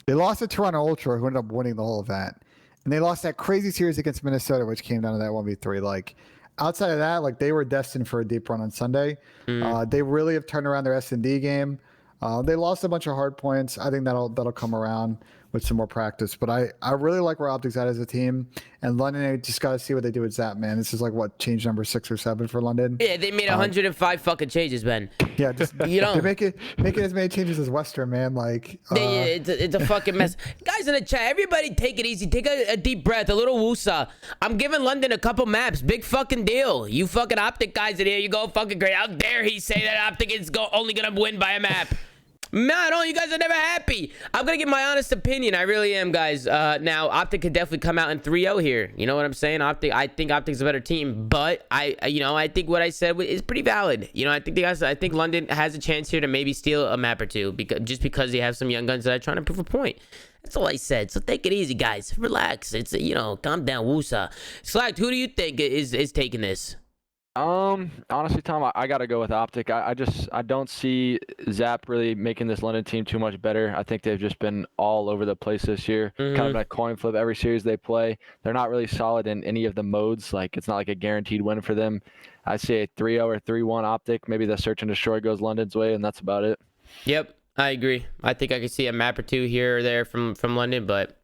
Speaker 2: They lost to Toronto Ultra, who ended up winning the whole event, and they lost that crazy series against Minnesota, which came down to that 1v3. Like outside of that, like they were destined for a deep run on Sunday. They really have turned around their S&D game. They lost a bunch of hard points. I think that'll come around with some more practice. But I really like where Optic's at as a team. And London, I just got to see what they do with Zap, man. This is like, what, change number 6 or 7 for London?
Speaker 1: Yeah, they made 105 fucking changes, Ben.
Speaker 2: Yeah, just they're making as many changes as Western, man. Like,
Speaker 1: it's a fucking mess. Guys in the chat, everybody take it easy. Take a deep breath, a little woosah. I'm giving London a couple maps. Big fucking deal. You fucking Optic guys in here, you go fucking great. How dare he say that Optic is only going to win by a map? Man, you guys are never happy. I'm going to give my honest opinion. I really am, guys. Now, Optic could definitely come out in 3-0 here. You know what I'm saying? I think Optic's a better team, but I think what I said is pretty valid. I think London has a chance here to maybe steal a map or two because they have some young guns that are trying to prove a point. That's all I said. So take it easy, guys. Relax. It's calm down, woosah. Slack, who do you think is taking this?
Speaker 4: Honestly, Tom, I gotta go with Optic. I don't see Zap really making this London team too much better. I think they've just been all over the place this year. Kind of a coin flip every series they play. They're not really solid in any of the modes. Like it's not like a guaranteed win for them. I say a 3-0 or 3-1 Optic. Maybe the search and destroy goes London's way, and that's about it.
Speaker 1: Yep. I agree. I think I could see a map or two here or there from London, but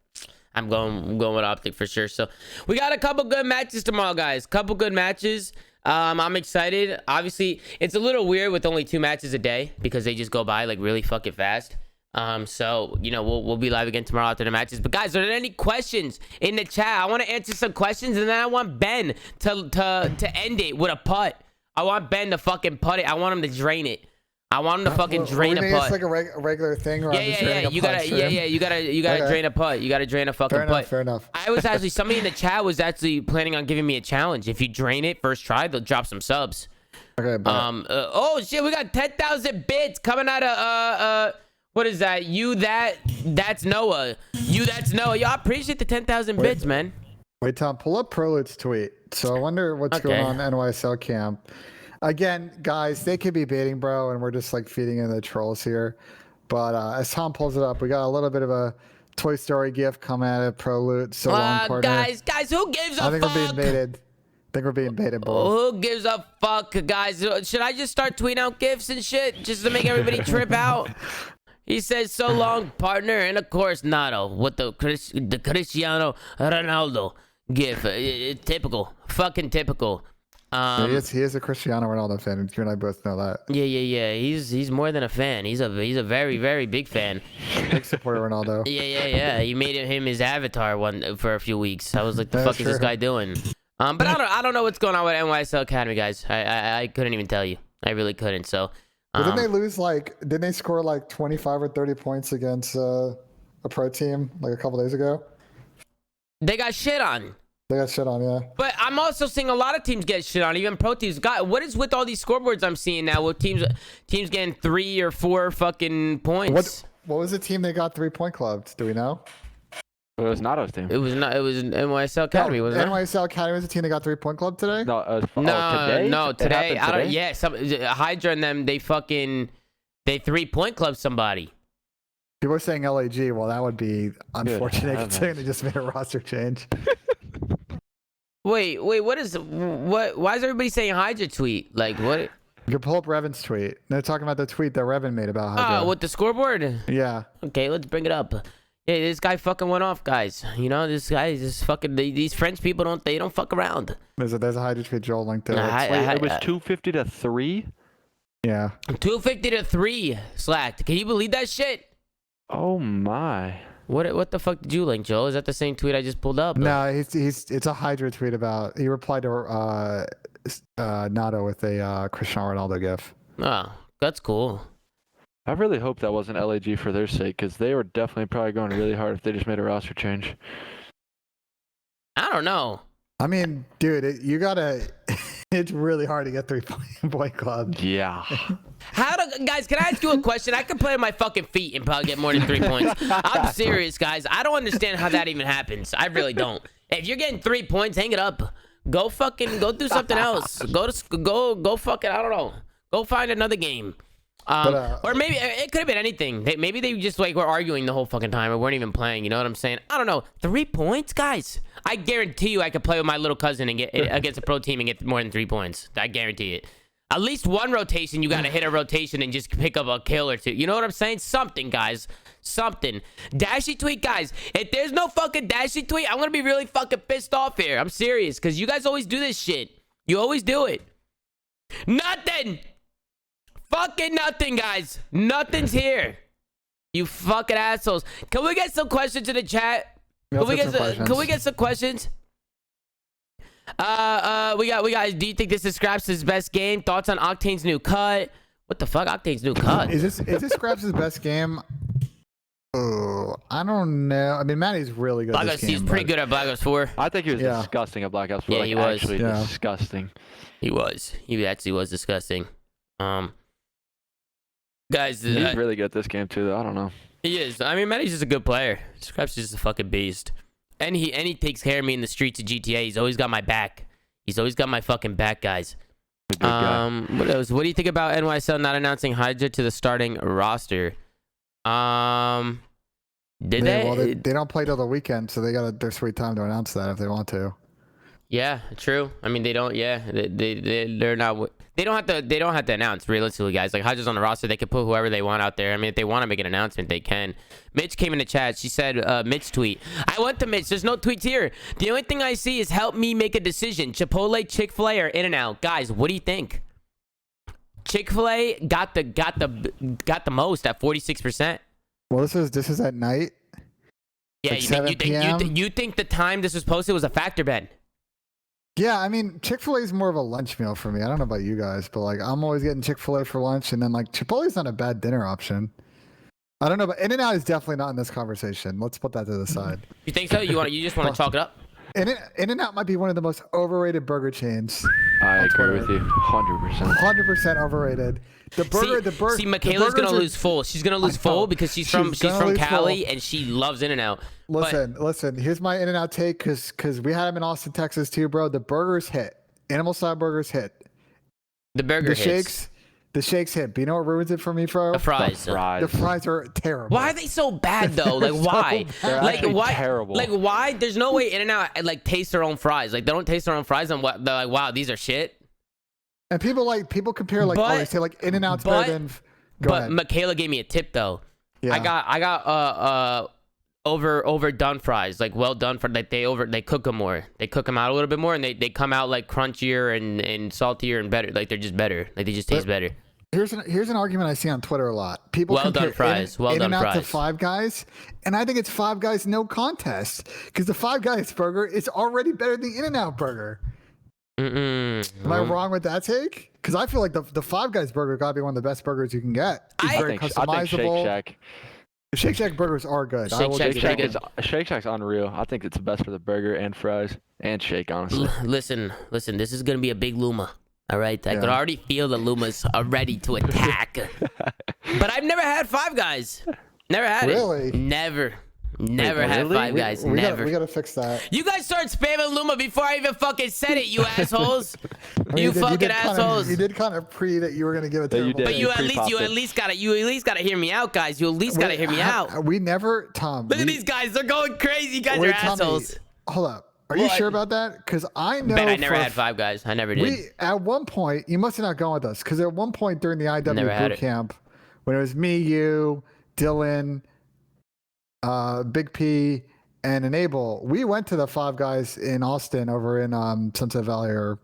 Speaker 1: I'm going with Optic for sure. So we got a couple good matches tomorrow, guys. Couple good matches. I'm excited. Obviously, it's a little weird with only 2 matches a day because they just go by like really fucking fast. So you know, we'll be live again tomorrow after the matches. But guys, are there any questions in the chat? I want to answer some questions, and then I want Ben to end it with a putt. I want Ben to fucking putt it. I want him to drain it. I want him to fucking drain a putt.
Speaker 2: It's like a regular thing.
Speaker 1: Yeah. You gotta drain a putt. You gotta drain a fucking putt.
Speaker 2: Fair enough.
Speaker 1: I was actually, somebody in the chat was actually planning on giving me a challenge. If you drain it first try, they'll drop some subs.
Speaker 2: Okay.
Speaker 1: Oh shit, we got 10,000 bits coming out of what is that? That's Noah. That's Noah. Yo, I appreciate the 10,000 bits, man.
Speaker 2: Wait, Tom, pull up Prolude's tweet. So I wonder what's going on in NYSL camp. Again, guys, they could be baiting, bro, and we're just like feeding in the trolls here. But as Tom pulls it up, we got a little bit of a Toy Story gift coming out of Prolude. So long, partner.
Speaker 1: Guys, who gives a fuck?
Speaker 2: I think we're being baited, bro.
Speaker 1: Who gives a fuck, guys? Should I just start tweeting out gifts and shit just to make everybody trip out? He says, "So long, partner," and of course, Nato with the Cristiano Ronaldo gift. Typical, fucking typical.
Speaker 2: He is a Cristiano Ronaldo fan. You and I both know that.
Speaker 1: Yeah. He's more than a fan. He's a very, very big fan.
Speaker 2: Big supporter of Ronaldo.
Speaker 1: Yeah. He made him his avatar for a few weeks. I was like, the fuck is this guy doing? But I don't know what's going on with NYSL Academy, guys. I couldn't even tell you. I really couldn't. So.
Speaker 2: Didn't they lose didn't they score like 25 or 30 points against a pro team like a couple days ago?
Speaker 1: They got shit on.
Speaker 2: Yeah.
Speaker 1: But I'm also seeing a lot of teams get shit on, even pro teams. God, what is with all these scoreboards I'm seeing now with teams getting 3 or 4 fucking points?
Speaker 2: What was the team that got 3-point clubbed? Do we know?
Speaker 4: It was Nato's team.
Speaker 1: It was NYSL Academy, wasn't it?
Speaker 2: NYSL Academy was the team that got 3-point clubbed today?
Speaker 1: No, today. I don't. Yeah, Hydra and them. They 3-point club somebody.
Speaker 2: People are saying LAG. Well, that would be unfortunate considering they just made a roster change.
Speaker 1: Wait. Why is everybody saying Hydra tweet? Like what?
Speaker 2: You can pull up Revan's tweet. They're talking about the tweet that Revan made about Hydra.
Speaker 1: With the scoreboard?
Speaker 2: Yeah.
Speaker 1: Okay, let's bring it up. Yeah, this guy fucking went off, guys. You know, this guy is just fucking. These French people don't fuck around.
Speaker 2: There's a Hydra tweet Joel linked to.
Speaker 4: It was 250 to 3.
Speaker 2: Yeah.
Speaker 1: 250 to 3 slacked. Can you believe that shit?
Speaker 4: Oh my.
Speaker 1: What the fuck did you link, Joel? Is that the same tweet I just pulled up?
Speaker 2: No, it's a Hydra tweet about. He replied to Nato with a Cristiano Ronaldo gif.
Speaker 1: Oh, that's cool.
Speaker 4: I really hope that wasn't LAG for their sake, because they were definitely probably going really hard if they just made a roster change.
Speaker 1: I don't know.
Speaker 2: I mean, dude, you gotta. It's really hard to get 3-point club.
Speaker 4: Yeah.
Speaker 1: Guys, can I ask you a question? I can play with my fucking feet and probably get more than 3 points. I'm serious, guys. I don't understand how that even happens. I really don't. If you're getting 3 points, hang it up. Go do something else. Go fucking, I don't know. Go find another game. Or maybe it could have been anything. Maybe they just were arguing the whole fucking time or weren't even playing. You know what I'm saying? I don't know. 3 points, guys. I guarantee you, I could play with my little cousin and get against a pro team and get more than 3 points. I guarantee it. At least one rotation, you gotta hit a rotation and just pick up a kill or 2. You know what I'm saying? Something, guys. Something. Dashy tweet, guys. If there's no fucking Dashy tweet, I'm gonna be really fucking pissed off here. I'm serious, because you guys always do this shit. You always do it. Nothing. Fucking nothing, guys. Nothing's here. You fucking assholes. Can we get some questions in the chat? Can we get some questions? We got. Do you think this is Scraps' best game? Thoughts on Octane's new cut? What the fuck, Octane's new cut?
Speaker 2: Is this Scraps' best game? Oh, I don't know. I mean, Matty's really good.
Speaker 1: He's pretty good at Black Ops 4.
Speaker 4: I think he was disgusting at Black Ops 4.
Speaker 1: Yeah, he was.
Speaker 4: Actually disgusting.
Speaker 1: He was. He actually was disgusting. Guys,
Speaker 4: he's really good at this game too, though. I don't know.
Speaker 1: He is. I mean, Matty's just a good player. Scraps is just a fucking beast. And he takes care of me in the streets of GTA. He's always got my back. He's always got my fucking back, guys. What else? What do you think about NYSL not announcing Hydra to the starting roster? Did they?
Speaker 2: Well, they don't play till the weekend, so they got their sweet time to announce that if they want to.
Speaker 1: Yeah, true. I mean, they don't. Yeah, they're not. They don't have to announce realistically, guys. Like Hodges on the roster, they can put whoever they want out there. I mean, if they want to make an announcement, they can. Mitch came in the chat. She said, Mitch tweet. I went to Mitch. There's no tweets here. The only thing I see is help me make a decision. Chipotle, Chick-fil-A, or In-N-Out. Guys, what do you think? Chick-fil-A got the most at 46%.
Speaker 2: Well, this is at night.
Speaker 1: Yeah,
Speaker 2: like
Speaker 1: you think the time this was posted was a factor, Ben?
Speaker 2: Yeah, I mean, Chick-fil-A is more of a lunch meal for me. I don't know about you guys, but like I'm always getting Chick-fil-A for lunch, and then like Chipotle's not a bad dinner option. I don't know, but In-N-Out is definitely not in this conversation. Let's put that to the side.
Speaker 1: You think so? You just want to chalk it up?
Speaker 2: In-N-Out might be one of the most overrated burger chains.
Speaker 4: I agree with you, 100%.
Speaker 2: 100% overrated.
Speaker 1: See, Michaela's gonna lose full. She's gonna lose full because she's from Cali and she loves In-N-Out.
Speaker 2: Listen. Here's my In-N-Out take, because we had them in Austin, Texas too, bro. The burgers hit. Animal style burgers hit.
Speaker 1: The shakes
Speaker 2: hit. But you know what ruins it for me, bro?
Speaker 1: The fries.
Speaker 2: The fries are terrible.
Speaker 1: Why are they so bad though? Like why?
Speaker 4: They're
Speaker 1: why?
Speaker 4: Terrible.
Speaker 1: Like why? There's no way In-N-Out like taste their own fries. Like they don't taste their own fries, and what they're like, wow, these are shit.
Speaker 2: And people compare like they say like In-N-Out's better than. Go ahead.
Speaker 1: Michaela gave me a tip though.
Speaker 2: Yeah.
Speaker 1: I got overdone fries, like well done for like they cook them more. They cook them out a little bit more, and they come out like crunchier and saltier and better. Like they're just better. Like they just taste better.
Speaker 2: Here's an argument I see on Twitter a lot. People compare In-N-Out to Five Guys, and I think it's Five Guys no contest, because the Five Guys burger is already better than the In-N-Out burger. Am I wrong with that take? Because I feel like the Five Guys burger gotta be one of the best burgers you can get. It's very customizable.
Speaker 4: I think
Speaker 2: Shake Shack burgers are good.
Speaker 4: Shake Shack's unreal. I think it's the best for the burger and fries and shake, honestly.
Speaker 1: Listen. This is gonna be a big Luma. All right, I can already feel the Lumas are ready to attack. But I've never had Five Guys. Never had it.
Speaker 2: Really?
Speaker 1: Never had Five Guys. Never.
Speaker 2: We gotta fix that.
Speaker 1: You guys started spamming Luma before I even fucking said it, you assholes. You fucking assholes.
Speaker 2: You did kind of pre that you were gonna give it to
Speaker 1: But you at least gotta hear me out, guys. You at least gotta hear me out.
Speaker 2: We never, Tom.
Speaker 1: Look at these guys. They're going crazy. You guys are assholes.
Speaker 2: Hold up. Are you sure about that? Because I know.
Speaker 1: Ben, I never had Five Guys. I never did.
Speaker 2: At one point, you must have not gone with us, because at one point during the IW boot camp, when it was me, you, Dylan, Big P, and Enable, we went to the Five Guys in Austin over in Sunset Valley or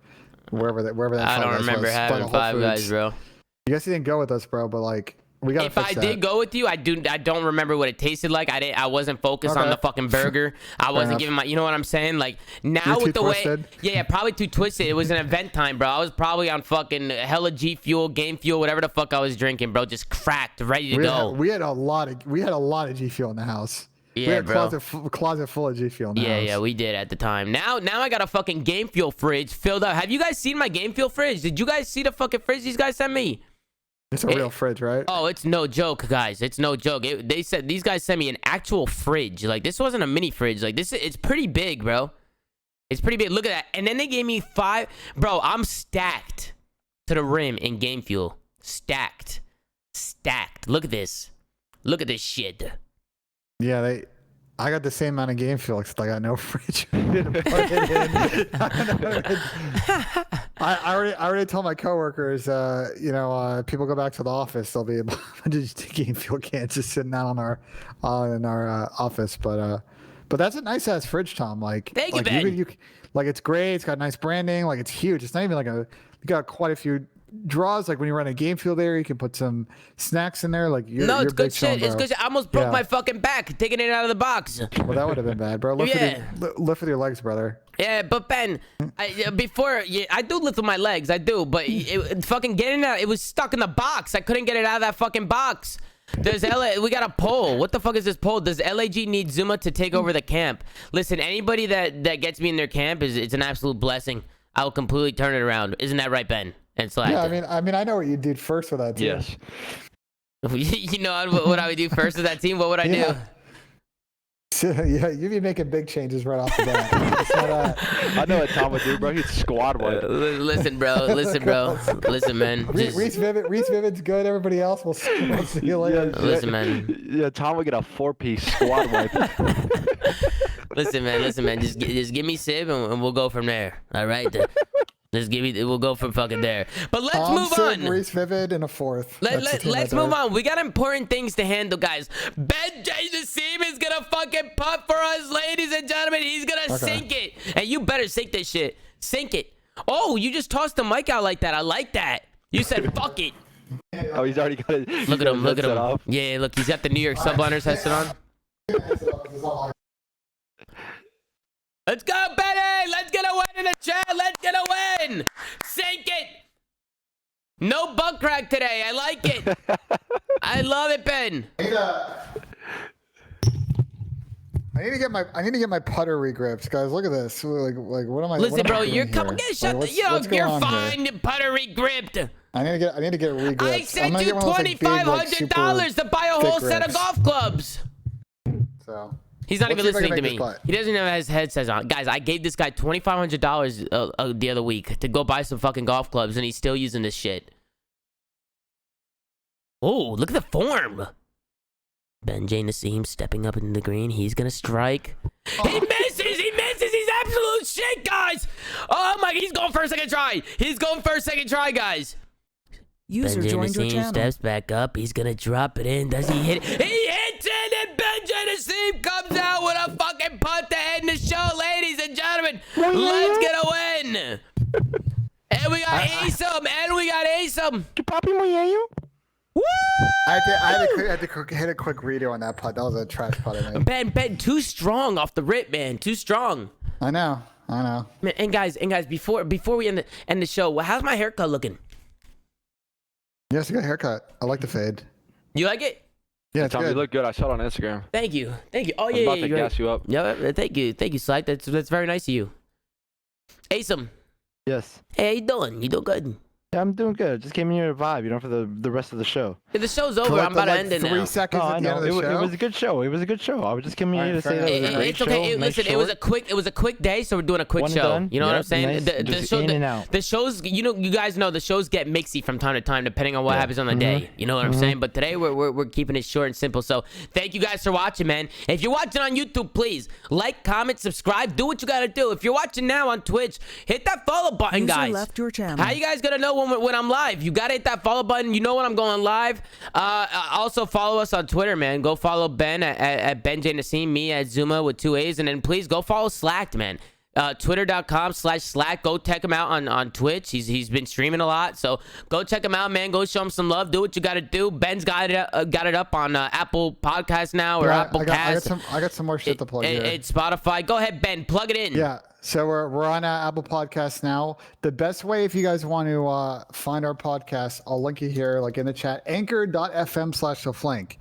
Speaker 2: wherever that.
Speaker 1: I don't remember having Five Guys, bro.
Speaker 2: You guys didn't go with us, bro, but like. If
Speaker 1: I did go with you, I don't remember what it tasted like. I wasn't focused on the fucking burger. I wasn't giving you know what I'm saying? Like now with the way, probably too twisted. It was an event time, bro. I was probably on fucking hella G Fuel, Game Fuel, whatever the fuck I was drinking, bro. Just cracked, ready to go.
Speaker 2: We had a lot of G Fuel in the house.
Speaker 1: Yeah,
Speaker 2: we had
Speaker 1: bro.
Speaker 2: Closet full of G Fuel in the house.
Speaker 1: Yeah, we did at the time. Now I got a fucking Game Fuel fridge filled up. Have you guys seen my Game Fuel fridge? Did you guys see the fucking fridge these guys sent me?
Speaker 2: It's a real fridge, right?
Speaker 1: Oh, it's no joke, guys. It's no joke. They said these guys sent me an actual fridge. Like this wasn't a mini fridge. Like it's pretty big, bro. It's pretty big. Look at that. And then they gave me 5. Bro, I'm stacked to the rim in Game Fuel. Stacked. Look at this. Look at this shit.
Speaker 2: Yeah, I got the same amount of Game Fuel, except I got no fridge. I already told my coworkers, people go back to the office, there'll be a bunch of Game Fuel cans just sitting out in our office. But that's a nice ass fridge, Tom. Like,
Speaker 1: thank you, Ben.
Speaker 2: It's great. It's got nice branding. Like, it's huge. It's not even like you got quite a few draws. Like when you run a Game Fuel there, you can put some snacks in there. Like
Speaker 1: it's good shit. It's good shit. I almost broke my fucking back taking it out of the box.
Speaker 2: Well, that would have been bad, bro. Lift with your legs, brother.
Speaker 1: Yeah, but Ben, I do lift with my legs. I do, but fucking getting out, it was stuck in the box. I couldn't get it out of that fucking box. We got a poll. What the fuck is this poll? Does LAG need Zoomaa to take over the camp? Listen, anybody that gets me in their camp it's an absolute blessing. I will completely turn it around. Isn't that right, Ben? And Slack.
Speaker 2: Yeah, I mean, I know what you did first with that team.
Speaker 4: Yes.
Speaker 1: You know what I would do first with that team? What would I do?
Speaker 2: So, yeah, you'd be making big changes right off the bat.
Speaker 4: I know what Tom would do, bro. He'd squad wipe.
Speaker 1: Listen, bro. Listen, man.
Speaker 2: Reese Vivid's good. Everybody else will see you later.
Speaker 1: Listen, man.
Speaker 4: Yeah, Tom would get a 4-piece squad wipe.
Speaker 1: Listen, man. Just give me Sib and we'll go from there. All right. Just give me. We'll go from fucking there. But let's move on.
Speaker 2: Reese Vivid in a fourth.
Speaker 1: Let's move on. We got important things to handle, guys. Nissim is gonna fucking putt for us, ladies and gentlemen. He's gonna sink it, and you better sink this shit. Sink it. Oh, you just tossed the mic out like that. I like that. You said fuck it.
Speaker 4: Oh, he's already got it.
Speaker 1: Look at him. Look at him. Yeah, look. He's got the New York Subliners headset on. Let's go, Benny! Let's get a win in the chat! Let's get a win! Sink it! No butt crack today. I like it. I love it, Ben.
Speaker 2: I need to get my putter regripped, guys. Look at this. Like what am I?
Speaker 1: Listen, bro,
Speaker 2: you're
Speaker 1: you're fine. Putter regripped.
Speaker 2: I need to get regripped.
Speaker 1: I sent you $2,500 to buy a whole set of golf clubs.
Speaker 2: So.
Speaker 1: He's not even listening to me. He doesn't even have his headsets on. Guys, I gave this guy $2,500 the other week to go buy some fucking golf clubs, and he's still using this shit. Oh, look at the form. Nissim stepping up into the green. He's going to strike. He misses. He misses. He's absolute shit, guys. Oh, my. He's going for a second try. He's going for a second try, guys.
Speaker 12: User joined your channel.
Speaker 1: Steps back up. He's going to drop it in. Does he hit it? He hits it, and Nissim comes out with a fucking putt to end the show, ladies and gentlemen. Let's get a win. And we got Asim. Woo!
Speaker 2: I had to hit a quick redo on that putt. That was a trash putt I made.
Speaker 1: Ben, too strong off the rip, man. Too strong.
Speaker 2: I know. Man,
Speaker 1: and guys, before we end the show, how's my haircut looking?
Speaker 2: Yes, you got a haircut. I like the fade.
Speaker 1: You like it?
Speaker 2: Yeah, it's
Speaker 4: Tom,
Speaker 2: good.
Speaker 4: you look good. I saw it on Instagram.
Speaker 1: Thank you. Oh,
Speaker 4: I'm
Speaker 1: yeah,
Speaker 4: about to gas you up.
Speaker 1: Yeah, thank you, Slack. That's very nice of you. Asim.
Speaker 13: Yes.
Speaker 1: Hey, how you doing? You doing good?
Speaker 13: Yeah, I'm doing good. Just came in here to vibe, for the rest of the show.
Speaker 1: Yeah, the show's over. I'm about to end it now.
Speaker 2: 3 seconds at the end of the show.
Speaker 13: It was a good show. I was just coming here to say that it was a great
Speaker 1: it's okay.
Speaker 13: show.
Speaker 1: Listen, it was a quick day, so we're doing a quick show.
Speaker 13: Done.
Speaker 1: You know what I'm saying?
Speaker 13: Nice. The
Speaker 1: shows, you guys know the shows get mixy from time to time depending on what happens on the day. You know what I'm saying? But today we're keeping it short and simple. So thank you guys for watching, man. If you're watching on YouTube, please like, comment, subscribe, do what you gotta do. If you're watching now on Twitch, hit that follow button,
Speaker 12: User
Speaker 1: guys.
Speaker 12: left your channel.
Speaker 1: How you guys gonna know when I'm live? You gotta hit that follow button. You know when I'm going live. Also follow us on Twitter, man. Go follow Ben at Nissim, me at Zoomaa with 2 A's, and then please go follow Slacked, man. Twitter.com/Slack. Go check him out on Twitch. He's been streaming a lot, so go check him out, man. Go show him some love. Do what you gotta do. Ben's got it up on Apple Podcast now or Apple Cast.
Speaker 2: I got some more shit to plug here.
Speaker 1: It's Spotify. Go ahead, Ben. Plug it in.
Speaker 2: Yeah. So we're on Apple Podcasts now. The best way, if you guys want to find our podcast, I'll link it here, like in the chat. Anchor.fm/theflank.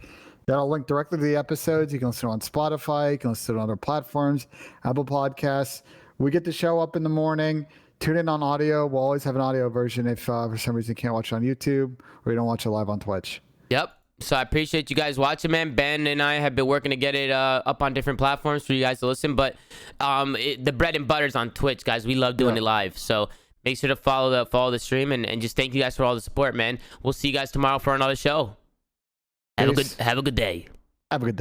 Speaker 2: That'll link directly to the episodes. You can listen on Spotify. You can listen on other platforms, Apple Podcasts. We get the show up in the morning. Tune in on audio. We'll always have an audio version if for some reason you can't watch it on YouTube or you don't watch it live on Twitch.
Speaker 1: Yep. So I appreciate you guys watching, man. Ben and I have been working to get it up on different platforms for you guys to listen. But the bread and butter's on Twitch, guys. We love doing it live. So make sure to follow the stream and just thank you guys for all the support, man. We'll see you guys tomorrow for another show. Have a good day.
Speaker 2: Have a good day.